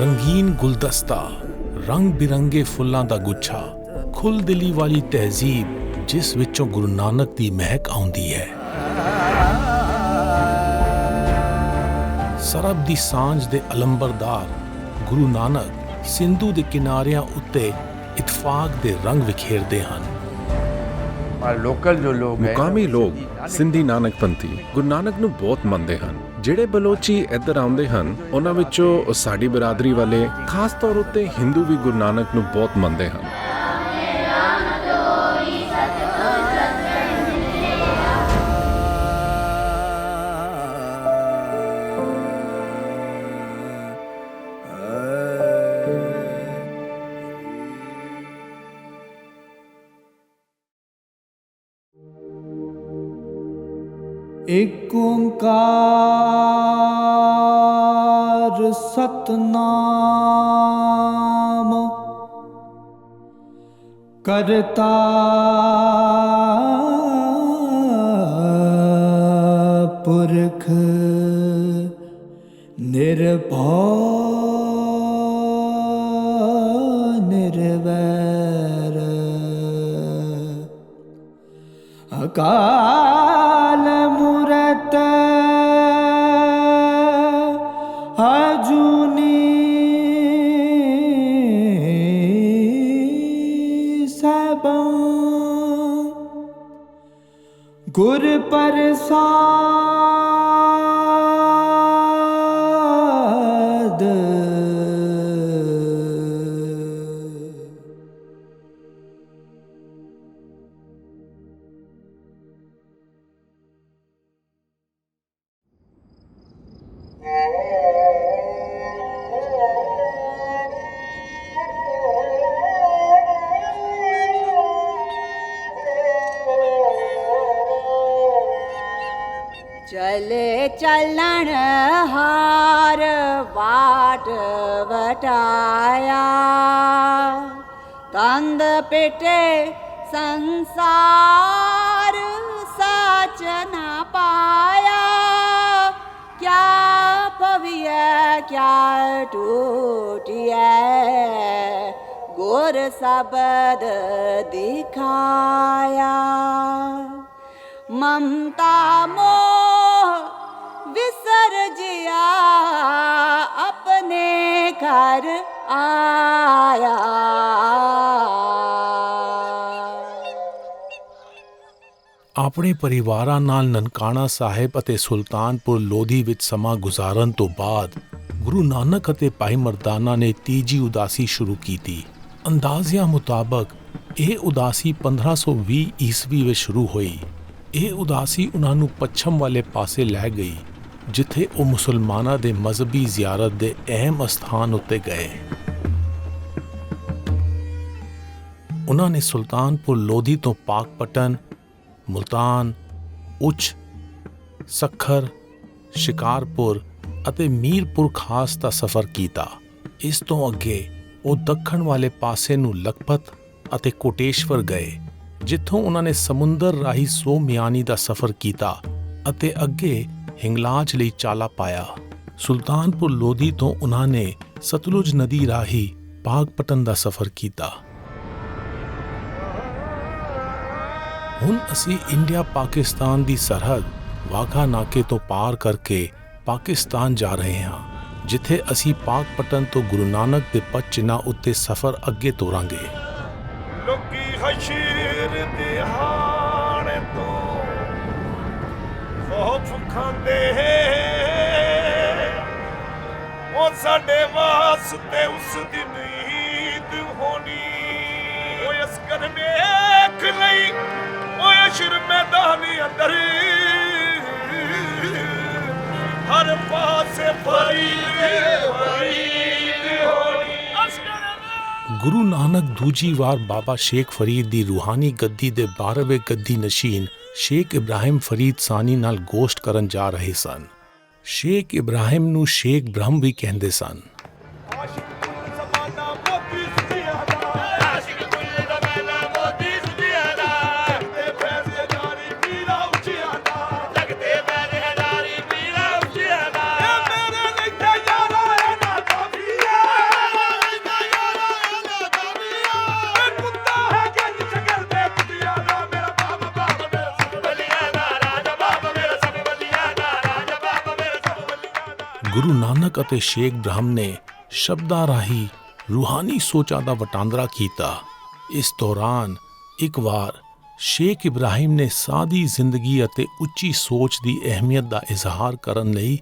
रंगीन गुलदस्ता, रंग बिरंगे फुल्लां दा गुच्छा, खुल दिली वाली तहजीब जिस विचों गुरु नानक दी महक आउंदी है। सरब दी सांझ दे अलंबरदार गुरु नानक सिंधु दे किनारियां उत्ते इतफाक दे रंग विखेरदे हन। लोकल जो लोग मुकामी लोग ਸਿੰਧੀ ਨਾਨਕਪੰਥੀ ਗੁਰੂ ਨਾਨਕ ਨੂੰ ਬਹੁਤ ਮੰਨਦੇ ਹਨ। ਜਿਹੜੇ ਬਲੋਚੀ ਇੱਧਰ ਆਉਂਦੇ ਹਨ ਉਹਨਾਂ ਵਿੱਚੋਂ ਸਾਡੀ ਬਰਾਦਰੀ ਵਾਲੇ ਖਾਸ ਤੌਰ ਉੱਤੇ ਹਿੰਦੂ ਵੀ ਗੁਰੂ ਨਾਨਕ ਨੂੰ ਬਹੁਤ ਮੰਨਦੇ ਹਨ। ਏਕ ਓੰਕਾਰ ਸਤਨਾਮ ਕਰਤਾ ਪੁਰਖ ਨਿਰਭਉ ਨਿਰਵੈਰ ਅਕਾਲ ਮੂਰਤ ਅਜੂਨੀ ਸਭੰ ਗੁਰ ਪ੍ਰਸਾਦ। चले चलन हार वाट वटाया, कंद पिटे संसार सच न पाया। क्या पविय क्या टूटिय गुर शब्द दिखाया। ममता मोह विसर जिया अपने घर आया। ਆਪਣੇ ਪਰਿਵਾਰਾਂ ਨਾਲ ਨਨਕਾਣਾ ਸਾਹਿਬ ਅਤੇ ਸੁਲਤਾਨਪੁਰ ਲੋਧੀ ਵਿੱਚ ਸਮਾਂ ਗੁਜ਼ਾਰਨ ਤੋਂ ਬਾਅਦ ਗੁਰੂ ਨਾਨਕ ਅਤੇ ਭਾਈ ਮਰਦਾਨਾ ਨੇ ਤੀਜੀ ਉਦਾਸੀ ਸ਼ੁਰੂ ਕੀਤੀ। ਅੰਦਾਜ਼ਿਆਂ ਮੁਤਾਬਕ ਇਹ ਉਦਾਸੀ 1520 ਈਸਵੀ ਵਿੱਚ ਸ਼ੁਰੂ ਹੋਈ। ਇਹ ਉਦਾਸੀ ਉਹਨਾਂ ਨੂੰ ਪੱਛਮ ਵਾਲੇ ਪਾਸੇ ਲੈ ਗਈ, ਜਿੱਥੇ ਉਹ ਮੁਸਲਮਾਨਾਂ ਦੇ ਮਜ਼ਹਬੀ ਜ਼ਿਆਰਤ ਦੇ ਅਹਿਮ ਅਸਥਾਨ ਉੱਤੇ ਗਏ। ਉਹਨਾਂ ਨੇ ਸੁਲਤਾਨਪੁਰ ਲੋਧੀ ਤੋਂ ਪਾਕਪਟਨ, ਮੁਲਤਾਨ, ਉੱਚ, ਸੱਖਰ, ਸ਼ਿਕਾਰਪੁਰ ਅਤੇ ਮੀਰਪੁਰ ਖਾਸ ਦਾ ਸਫ਼ਰ ਕੀਤਾ। ਇਸ ਤੋਂ ਅੱਗੇ ਉਹ ਦੱਖਣ ਵਾਲੇ ਪਾਸੇ ਨੂੰ ਲਖਪਤ ਅਤੇ ਕੋਟੇਸ਼ਵਰ ਗਏ, ਜਿੱਥੋਂ ਉਹਨਾਂ ਨੇ ਸਮੁੰਦਰ ਰਾਹੀਂ ਸੋਮਿਆਨੀ ਦਾ ਸਫ਼ਰ ਕੀਤਾ ਅਤੇ ਅੱਗੇ ਹਿੰਗਲਾਜ ਲਈ ਚਾਲਾ ਪਾਇਆ। ਸੁਲਤਾਨਪੁਰ ਲੋਧੀ ਤੋਂ ਉਹਨਾਂ ਨੇ ਸਤਲੁਜ ਨਦੀ ਰਾਹੀਂ ਪਾਕਪਟਨ ਦਾ ਸਫ਼ਰ ਕੀਤਾ। ਹੁਣ ਅਸੀਂ ਇੰਡੀਆ ਪਾਕਿਸਤਾਨ ਦੀ ਸਰਹੱਦ ਵਾਘਾ ਨਾਕੇ ਤੋਂ ਪਾਰ ਕਰਕੇ ਪਾਕਿਸਤਾਨ ਜਾ ਰਹੇ ਹਾਂ, ਜਿੱਥੇ ਅਸੀਂ ਪਾਕਪਟਨ ਤੋਂ ਗੁਰੂ ਨਾਨਕ ਦੇ ਪਦ ਚਿੰਨ੍ਹਾਂ ਉੱਤੇ ਸਫ਼ਰ ਅੱਗੇ ਤੋਰਾਂਗੇ। ਲੋਕੀ ਹਸ਼ੀਰ ਦਿਹਾੜੇ ਤੋਂ ਖੌਫ ਖਾਂਦੇ, ਉਹ ਸਾਡੇ ਵਾਸਤੇ ਉਸ ਦਿਨ ਈਦ ਹੋਣੀ। ਉਹ ਅਸਕਰ ਵੇਖ ਲਈ ਉਹ ਅਸ਼ਰ ਮੈਦਾਨੀ ਅੰਦਰ, ਹਰ ਪਾਸੇ ਫਰੀਦ ਹੋਣੀ। ਗੁਰੂ ਨਾਨਕ ਦੂਜੀ ਵਾਰ ਬਾਬਾ ਸ਼ੇਖ ਫਰੀਦ ਦੀ ਰੂਹਾਨੀ ਗੱਦੀ ਦੇ 12ਵੇਂ ਗੱਦੀ ਨਸ਼ੀਨ ਸ਼ੇਖ ਇਬਰਾਹਿਮ ਫਰੀਦ ਸਾਨੀ ਨਾਲ ਗੋਸ਼ਟ ਕਰਨ ਜਾ ਰਹੇ ਸਨ। ਸ਼ੇਖ ਇਬਰਾਹਿਮ ਨੂੰ ਸ਼ੇਖ ਬ੍ਰਹਮ ਵੀ ਕਹਿੰਦੇ ਸਨ। ਗੁਰੂ ਨਾਨਕ ਅਤੇ ਸ਼ੇਖ ਬ੍ਰਹਮ ਨੇ ਸ਼ਬਦਾਂ ਰਾਹੀਂ ਰੂਹਾਨੀ ਸੋਚਾਂ ਦਾ ਵਟਾਂਦਰਾ ਕੀਤਾ। ਇਸ ਦੌਰਾਨ ਇੱਕ ਵਾਰ ਸ਼ੇਖ ਇਬਰਾਹਿਮ ਨੇ ਸਾਦੀ ਜ਼ਿੰਦਗੀ ਅਤੇ ਉੱਚੀ ਸੋਚ ਦੀ ਅਹਿਮੀਅਤ ਦਾ ਇਜ਼ਹਾਰ ਕਰਨ ਲਈ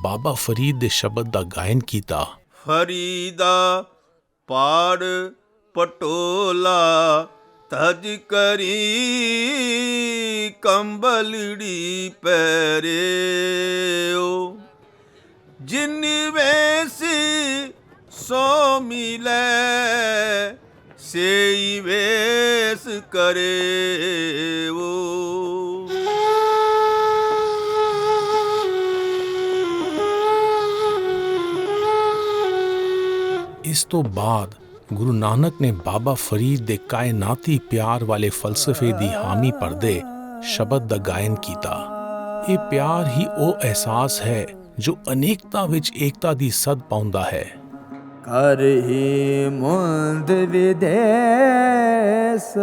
ਬਾਬਾ ਫਰੀਦ ਦੇ ਸ਼ਬਦ ਦਾ ਗਾਇਨ ਕੀਤਾ। ਫਰੀਦਾ ਪਾੜ ਪਟੋਲਾ ਤਜ ਕਰੀ ਕੰਬਲੜੀ ਪੈਰਿਓ ਜਿਨਿ ਵੇਸੀ ਸੋ ਮਿਲੇ ਸੇਈ ਵੇਸ ਕਰੇਵੋ। ਇਸ ਤੋਂ ਬਾਅਦ ਗੁਰੂ ਨਾਨਕ ਨੇ ਬਾਬਾ ਫਰੀਦ ਦੇ ਕਾਇਨਾਤੀ ਪਿਆਰ ਵਾਲੇ ਫਲਸਫੇ ਦੀ ਹਾਮੀ ਭਰਦੇ ਸ਼ਬਦ ਦਾ ਗਾਇਨ ਕੀਤਾ। ਇਹ ਪਿਆਰ ਹੀ ਉਹ ਅਹਿਸਾਸ ਹੈ ਜੋ ਅਨੇਕਤਾ ਵਿੱਚ ਏਕਤਾ ਦੀ ਸਦ ਪਾਉਂਦਾ ਹੈ। ਕਰ ਹੀ ਮੁੰਦ ਵਿਦੇਸ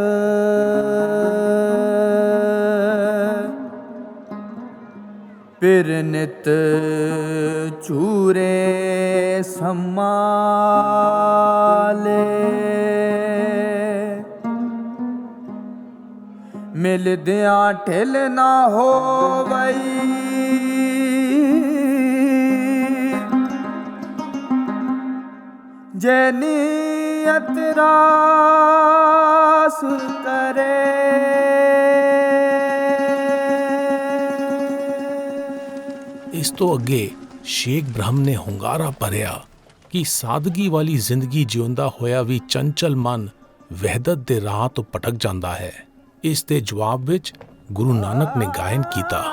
ਪਿਰ ਨਿਤ ਚੂਰੇ ਸੰਮਾਲੇ ਮਿਲਦਿਆਂ ਢਿਲ ਨਾ ਹੋਵਈ ਜੇ ਨੀਅਤ ਰਾਸ ਕਰੇ। ਇਸ ਤੋਂ ਅੱਗੇ ਸ਼ੇਖ ਬ੍ਰਹਮ ਨੇ ਹੁੰਗਾਰਾ ਭਰਿਆ ਕਿ ਸਾਦਗੀ ਵਾਲੀ ਜ਼ਿੰਦਗੀ ਜਿਉਂਦਾ ਹੋਇਆ ਵੀ ਚੰਚਲ ਮਨ ਵਹਿਦਤ ਦੇ ਰਾਹ ਤੋਂ ਭਟਕ ਜਾਂਦਾ ਹੈ। ਇਸ ਦੇ ਜਵਾਬ ਵਿੱਚ ਗੁਰੂ ਨਾਨਕ ਨੇ ਗਾਇਨ ਕੀਤਾ।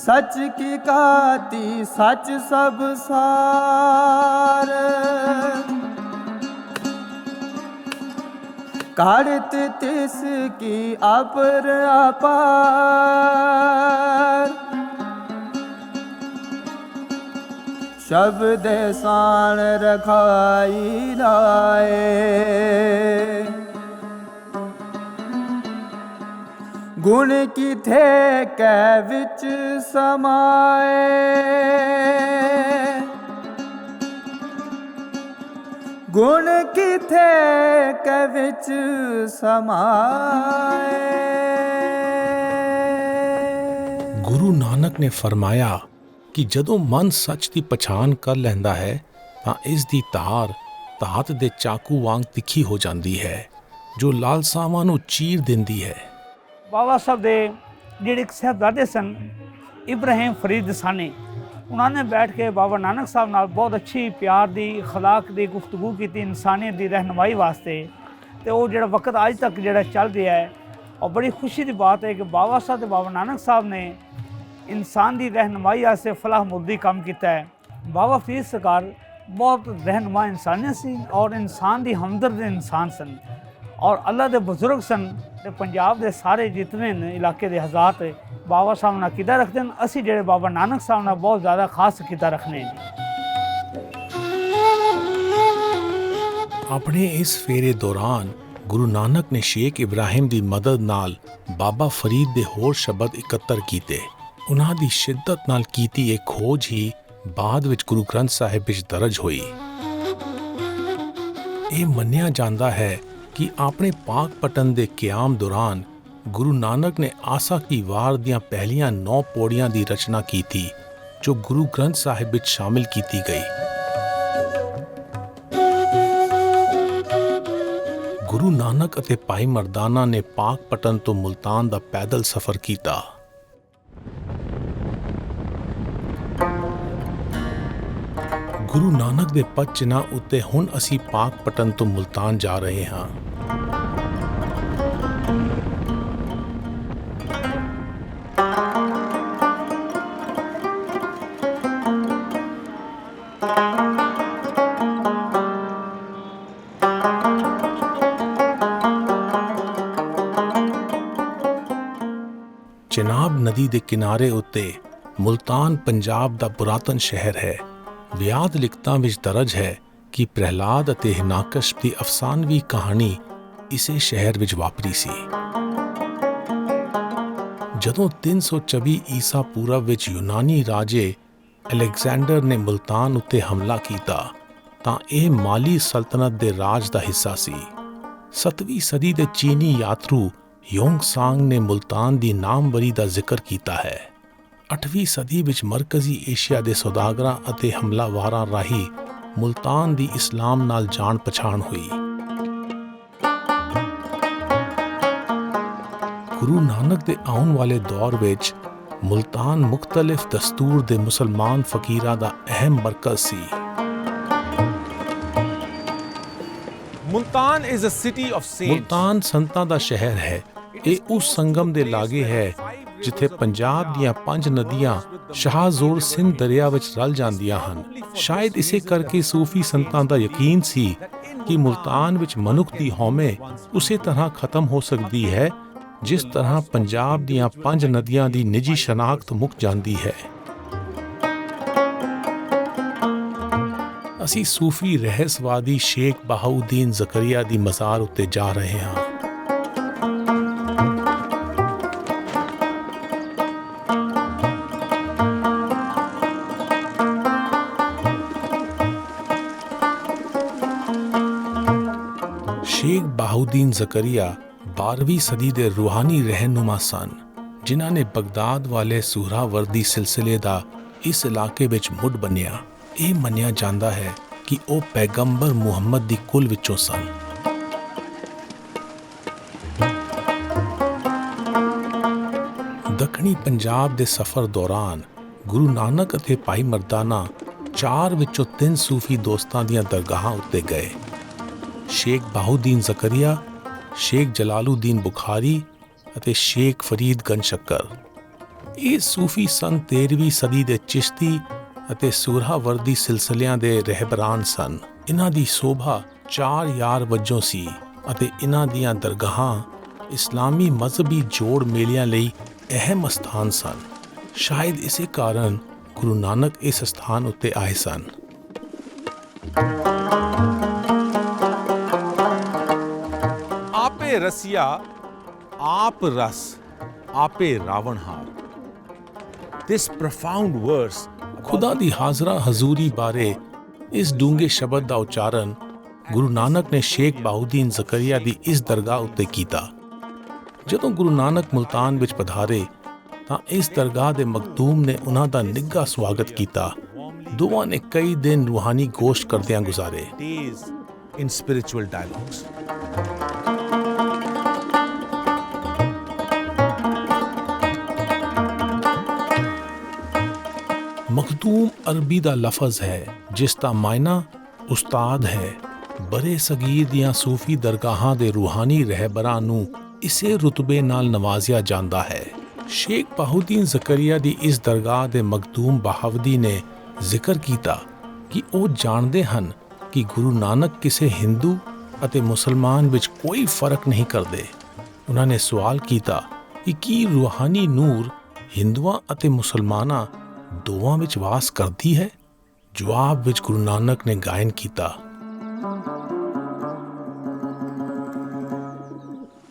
सच की काती सच सब सार काढ़त तिस की अपर अपार शब्द साण रखाई लाए गुण किथे कै विच समाए गुण किथे कै विच समाए। ਗੁਰੂ ਨਾਨਕ ਨੇ ਫਰਮਾਇਆ ਕਿ ਜਦੋਂ ਮਨ ਸੱਚ ਦੀ ਪਛਾਣ ਕਰ ਲੈਂਦਾ ਹੈ ਤਾਂ ਇਸ ਦੀ ਧਾਰ ਧਾਤ ਦੇ ਚਾਕੂ ਵਾਂਗ ਤਿੱਖੀ ਹੋ ਜਾਂਦੀ ਹੈ ਜੋ ਲਾਲਸਾਵਾਂ ਨੂੰ ਚੀਰ ਦਿੰਦੀ ਹੈ। ਬਾਬਾ ਸਾਹਿਬ ਦੇ ਜਿਹੜੇ ਇੱਕ ਸਾਹਿਬਜ਼ਾਦੇ ਸਨ ਇਬਰਾਹਿਮ ਫਰੀਦ ਸਾਨੀ, ਉਹਨਾਂ ਨੇ ਬੈਠ ਕੇ ਬਾਬਾ ਨਾਨਕ ਸਾਹਿਬ ਨਾਲ ਬਹੁਤ ਅੱਛੀ ਪਿਆਰ ਦੀ ਅਖਲਾਕ ਦੀ ਗੁਫ਼ਤਗੂ ਕੀਤੀ ਇਨਸਾਨੀਅਤ ਦੀ ਰਹਿਨਮਾਈ ਵਾਸਤੇ। ਤੇ ਉਹ ਜਿਹੜਾ ਵਕਤ ਅੱਜ ਤੱਕ ਜਿਹੜਾ ਚੱਲ ਰਿਹਾ ਹੈ ਔਰ ਬੜੀ ਖੁਸ਼ੀ ਦੀ ਬਾਤ ਹੈ ਕਿ ਬਾਬਾ ਸਾਹਿਬ ਤੇ ਬਾਬਾ ਨਾਨਕ ਸਾਹਿਬ ਨੇ ਇਨਸਾਨ ਦੀ ਰਹਿਨਮਾਈ ਵਾਸਤੇ ਫਲਾਹ ਮੁੱਦੀ ਕੰਮ ਕੀਤਾ ਹੈ। ਬਾਬਾ ਫਰੀਦ ਸਰਕਾਰ ਬਹੁਤ ਰਹਿਨਮਾ ਇਨਸਾਨੀਅਤ ਸੀ ਔਰ ਇਨਸਾਨ ਦੀ ਹਮਦਰਦ ਇਨਸਾਨ ਸਨ ਔਰ ਅੱਲਾ ਦੇ ਬਜ਼ੁਰਗ ਸਨ। ਤੇ ਪੰਜਾਬ ਦੇ ਸਾਰੇ ਜਿਤਨੇ ਨੇ ਇਲਾਕੇ ਦੇ ਹਜ਼ਾਰ ਬਾਬਾ ਸਾਹਿਬ ਨਾਲ ਅਕੀਦਾ ਰੱਖਦੇ ਹਨ। ਅਸੀਂ ਜਿਹੜੇ ਬਾਬਾ ਨਾਨਕ ਸਾਹਿਬ ਨਾਲ ਬਹੁਤ ਜ਼ਿਆਦਾ ਖਾਸ ਅਕੀਦਾ ਰੱਖਦੇ ਹਾਂ। ਆਪਣੇ ਇਸ ਫੇਰੇ ਦੌਰਾਨ ਗੁਰੂ ਨਾਨਕ ਨੇ ਸ਼ੇਖ ਇਬਰਾਹਿਮ ਦੀ ਮਦਦ ਨਾਲ ਬਾਬਾ ਫਰੀਦ ਦੇ ਹੋਰ ਸ਼ਬਦ ਇਕੱਤਰ ਕੀਤੇ। ਉਹਨਾਂ ਦੀ ਸ਼ਿੱਦਤ ਨਾਲ ਕੀਤੀ ਇਹ ਖੋਜ ਹੀ ਬਾਅਦ ਵਿੱਚ ਗੁਰੂ ਗ੍ਰੰਥ ਸਾਹਿਬ ਵਿੱਚ ਦਰਜ ਹੋਈ। ਇਹ ਮੰਨਿਆ ਜਾਂਦਾ ਹੈ ਕਿ ਆਪਣੇ ਪਾਕ ਪਟਨ ਦੇ ਕਿਆਮ ਦੌਰਾਨ ਗੁਰੂ ਨਾਨਕ ਨੇ ਆਸਾ ਕੀ ਵਾਰ ਦੀਆਂ ਪਹਿਲੀਆਂ 9 ਪੌੜੀਆਂ ਦੀ ਰਚਨਾ ਕੀਤੀ ਜੋ ਗੁਰੂ ਗ੍ਰੰਥ ਸਾਹਿਬ ਵਿੱਚ ਸ਼ਾਮਿਲ ਕੀਤੀ ਗਈ। ਗੁਰੂ ਨਾਨਕ ਅਤੇ ਭਾਈ ਮਰਦਾਨਾ ਨੇ ਪਾਕ ਪਟਨ ਤੋਂ ਮੁਲਤਾਨ ਦਾ ਪੈਦਲ ਸਫ਼ਰ ਕੀਤਾ। ਗੁਰੂ ਨਾਨਕ ਦੇ ਪਦ ਚਿੰਨ੍ਹਾਂ ਉੱਤੇ ਹੁਣ ਅਸੀਂ ਪਾਕ ਪਟਨ ਤੋਂ ਮੁਲਤਾਨ ਜਾ ਰਹੇ ਹਾਂ। ਚਨਾਬ ਨਦੀ ਦੇ ਕਿਨਾਰੇ ਉੱਤੇ ਮੁਲਤਾਨ ਪੰਜਾਬ ਦਾ ਪੁਰਾਤਨ ਸ਼ਹਿਰ ਹੈ। ਵਿਆਦ ਲਿਖਤਾਂ ਵਿੱਚ ਦਰਜ ਹੈ ਕਿ ਪ੍ਰਹਿਲਾਦ ਅਤੇ ਹਿਰਨਾਕਸ਼ ਦੀ ਅਫਸਾਨਵੀ ਕਹਾਣੀ ਇਸੇ ਸ਼ਹਿਰ ਵਿੱਚ ਵਾਪਰੀ ਸੀ। ਜਦੋਂ 324 ਈਸਾ ਪੂਰਵ ਵਿੱਚ ਯੂਨਾਨੀ ਰਾਜੇ ਅਲੈਗਜ਼ੈਂਡਰ ਨੇ ਮੁਲਤਾਨ ਉੱਤੇ ਹਮਲਾ ਕੀਤਾ ਤਾਂ ਇਹ ਮਾਲੀ ਸਲਤਨਤ ਦੇ ਰਾਜ ਦਾ ਹਿੱਸਾ ਸੀ। 7ਵੀਂ ਸਦੀ ਦੇ ਚੀਨੀ ਯਾਤਰੂ ਯੋਂਗਸਾਂਗ ਨੇ ਮੁਲਤਾਨ ਦੀ ਨਾਮਵਰੀ ਦਾ ਜ਼ਿਕਰ ਕੀਤਾ ਹੈ। 8ਵੀਂ ਸਦੀ ਵਿੱਚ ਮਰਕਜ਼ੀ ਏਸ਼ੀਆ ਦੇ ਸੌਦਾਗਰਾਂ ਅਤੇ ਹਮਲਾਵਾਰਾਂ ਰਾਹੀਂ ਮੁਲਤਾਨ ਦੀ ਇਸਲਾਮ ਨਾਲ ਜਾਣ ਪਛਾਣ ਹੋਈ। ਗੁਰੂ ਨਾਨਕ ਦੇ ਆਉਣ ਵਾਲੇ ਦੌਰ ਵਿੱਚ ਮੁਲਤਾਨ ਮੁਖਤਲਿਫ ਦਸਤੂਰ ਦੇ ਮੁਸਲਮਾਨ ਫਕੀਰਾਂ ਦਾ ਅਹਿਮ ਮਰਕਜ਼ ਸੀ। Multan is a city of saints. Multan ਸੰਤਾਂ ਦਾ ਸ਼ਹਿਰ ਹੈ। ਇਹ ਉਸ ਸੰਗਮ ਦੇ ਲਾਗੇ ਹੈ ਜਿੱਥੇ ਪੰਜਾਬ ਦੀਆਂ 5 ਨਦੀਆਂ ਸ਼ਾਹਜ਼ੋਰ ਸਿੰਧ ਦਰਿਆ ਵਿੱਚ ਰਲ ਜਾਂਦੀਆਂ ਹਨ। ਸ਼ਾਇਦ ਇਸੇ ਕਰਕੇ ਸੂਫੀ ਸੰਤਾਂ ਦਾ ਯਕੀਨ ਸੀ ਕਿ ਮੁਲਤਾਨ ਵਿੱਚ ਮਨੁੱਖ ਦੀ ਹਉਮੈ ਉਸੇ ਤਰ੍ਹਾਂ ਖਤਮ ਹੋ ਸਕਦੀ ਹੈ ਜਿਸ ਤਰ੍ਹਾਂ ਪੰਜਾਬ ਦੀਆਂ 5 ਨਦੀਆਂ ਦੀ ਨਿੱਜੀ ਸ਼ਨਾਖਤ ਮੁੱਕ ਜਾਂਦੀ ਹੈ। ਅਸੀਂ ਸੂਫੀ ਰਹੱਸਵਾਦੀ ਸ਼ੇਖ ਬਹਾਉਦੀਨ ਜ਼ਕਰੀਆ ਦੀ ਮਜ਼ਾਰ ਉੱਤੇ ਜਾ ਰਹੇ ਹਾਂ। ਸ਼ੇਖ ਬਹਾਉਦੀਨ ਜ਼ਕਰੀਆ 12ਵੀਂ ਸਦੀ ਦੇ ਰੂਹਾਨੀ ਰਹਿਨੁਮਾ ਸਨ ਜਿਨ੍ਹਾਂ ਨੇ ਬਗਦਾਦ ਵਾਲੇ ਸੁਹਰਾਵਰਦੀ ਸਿਲਸਿਲੇ ਦਾ ਇਸ ਇਲਾਕੇ ਵਿੱਚ ਮੁੱਢ ਬੰਨਿਆ। ਇਹ ਮੰਨਿਆ ਜਾਂਦਾ ਹੈ ਕਿ ਉਹ ਪੈਗੰਬਰ ਮੁਹੰਮਦ ਦੀ ਕੁਲ ਵਿੱਚੋਂ ਸਨ। ਦੱਖਣੀ ਪੰਜਾਬ ਦੇ ਸਫ਼ਰ ਦੌਰਾਨ ਗੁਰੂ ਨਾਨਕ ਅਤੇ ਭਾਈ ਮਰਦਾਨਾ 4 ਵਿੱਚੋਂ 3 ਸੂਫੀ ਦੋਸਤਾਂ ਦੀਆਂ ਦਰਗਾਹਾਂ ਉੱਤੇ ਗਏ। ਸ਼ੇਖ ਬਹਾਉਦੀਨ ਜ਼ਕਰੀਆ, ਸ਼ੇਖ ਜਲਾਲੂਦੀਨ ਬੁਖਾਰੀ ਅਤੇ ਸ਼ੇਖ ਫਰੀਦ ਗੰਜ ਸ਼ੱਕਰ। ਇਹ ਸੂਫੀ ਸਨ 13ਵੀਂ ਸਦੀ ਦੇ ਚਿਸ਼ਤੀ ਅਤੇ ਸੁਹਰਾਵਰਦੀ ਸਿਲਸਿਲਿਆਂ ਦੇ ਰਹਿਬਰਾਨ ਸਨ। ਇਹਨਾਂ ਦੀ ਸ਼ੋਭਾ 4 ਯਾਰ ਵਜੋਂ ਸੀ ਅਤੇ ਇਹਨਾਂ ਦੀਆਂ ਦਰਗਾਹਾਂ ਇਸਲਾਮੀ ਮਜ਼ਹਬੀ ਜੋੜ ਮੇਲਿਆਂ ਲਈ ਅਹਿਮ ਸਥਾਨ ਸਨ। ਸ਼ਾਇਦ ਇਸੇ ਕਾਰਨ ਗੁਰੂ ਨਾਨਕ ਇਸ ਸਥਾਨ ਉੱਤੇ ਆਏ ਸਨ। ਆਪੇ ਰਸੀਆ ਆਪ ਰਸ ਆਪੇ ਰਾਵਣਹਾਰ। This profound verse ਖੁਦਾ ਦੀ ਹਾਜ਼ਰਾ ਹਜ਼ੂਰੀ ਬਾਰੇ ਇਸ ਡੂੰਘੇ ਸ਼ਬਦ ਦਾ ਉਚਾਰਨ ਗੁਰੂ ਨਾਨਕ ਨੇ ਸ਼ੇਖ ਬਹਾਉਦੀਨ ਜ਼ਕਰੀਆ ਦੀ ਇਸ ਦਰਗਾਹ ਉੱਤੇ ਕੀਤਾ। ਜਦੋਂ ਗੁਰੂ ਨਾਨਕ ਮੁਲਤਾਨ ਵਿੱਚ ਪਧਾਰੇ ਤਾਂ ਇਸ ਦਰਗਾਹ ਦੇ ਮਖਦੂਮ ਨੇ ਉਹਨਾਂ ਦਾ ਨਿੱਘਾ ਸਵਾਗਤ ਕੀਤਾ। ਦੋਵਾਂ ਨੇ ਕਈ ਦਿਨ ਰੂਹਾਨੀ ਗੋਸ਼ਟ ਕਰਦਿਆਂ ਗੁਜ਼ਾਰੇ। days in spiritual dialogues. ਮਖਦੂਮ ਅਰਬੀ ਦਾ ਲਫ਼ਜ਼ ਹੈ ਜਿਸ ਦਾ ਮਾਇਨਾ ਉਸਤਾਦ ਹੈ। ਬਰੇ ਸਗੀਰ ਦੀਆਂ ਸੂਫੀ ਦਰਗਾਹਾਂ ਦੇ ਰੂਹਾਨੀ ਰਹਿਬਰਾਂ ਨੂੰ ਇਸੇ ਰੁਤਬੇ ਨਾਲ ਨਵਾਜ਼ਿਆ ਜਾਂਦਾ ਹੈ। ਸ਼ੇਖ ਬਹਾਉਦੀਨ ਜ਼ਕਰੀਆ ਦੀ ਇਸ ਦਰਗਾਹ ਦੇ ਮਖਦੂਮ ਬਹਾਵਦੀ ਨੇ ਜ਼ਿਕਰ ਕੀਤਾ ਕਿ ਉਹ ਜਾਣਦੇ ਹਨ ਕਿ ਗੁਰੂ ਨਾਨਕ ਕਿਸੇ ਹਿੰਦੂ ਅਤੇ ਮੁਸਲਮਾਨ ਵਿੱਚ ਕੋਈ ਫਰਕ ਨਹੀਂ ਕਰਦੇ। ਉਹਨਾਂ ਨੇ ਸਵਾਲ ਕੀਤਾ ਕਿ ਕੀ ਰੂਹਾਨੀ ਨੂਰ ਹਿੰਦੂਆਂ ਅਤੇ ਮੁਸਲਮਾਨਾਂ ਦੋਵਾਂ ਵਿੱਚ ਵਾਸ ਕਰਦੀ ਹੈ? ਜਵਾਬ ਵਿੱਚ ਗੁਰੂ ਨਾਨਕ ਨੇ ਗਾਇਨ ਕੀਤਾ,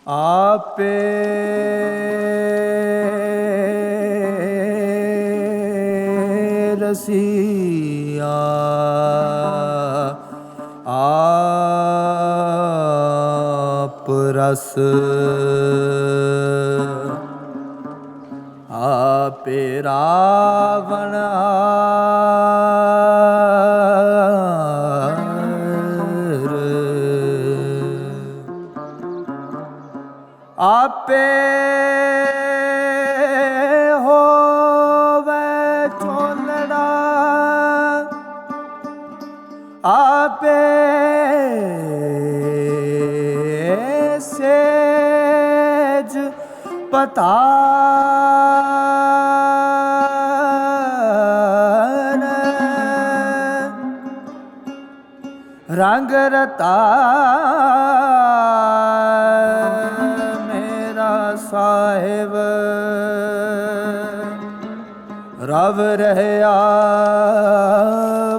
ਆਪੇ ਰਸੀਆ ਆਪ ਰਸ ਆਪੇ ਰਾਵਣ ਆਪੇ ਹੋਵੇ ਚੋਲੜਾ ਆਪੇ ਸੇਜ ਪਤਾ ਰੰਗ ਰਤਾ ਮੇਰਾ ਸਾਹਿਬ ਰਵ ਰਹਿਆ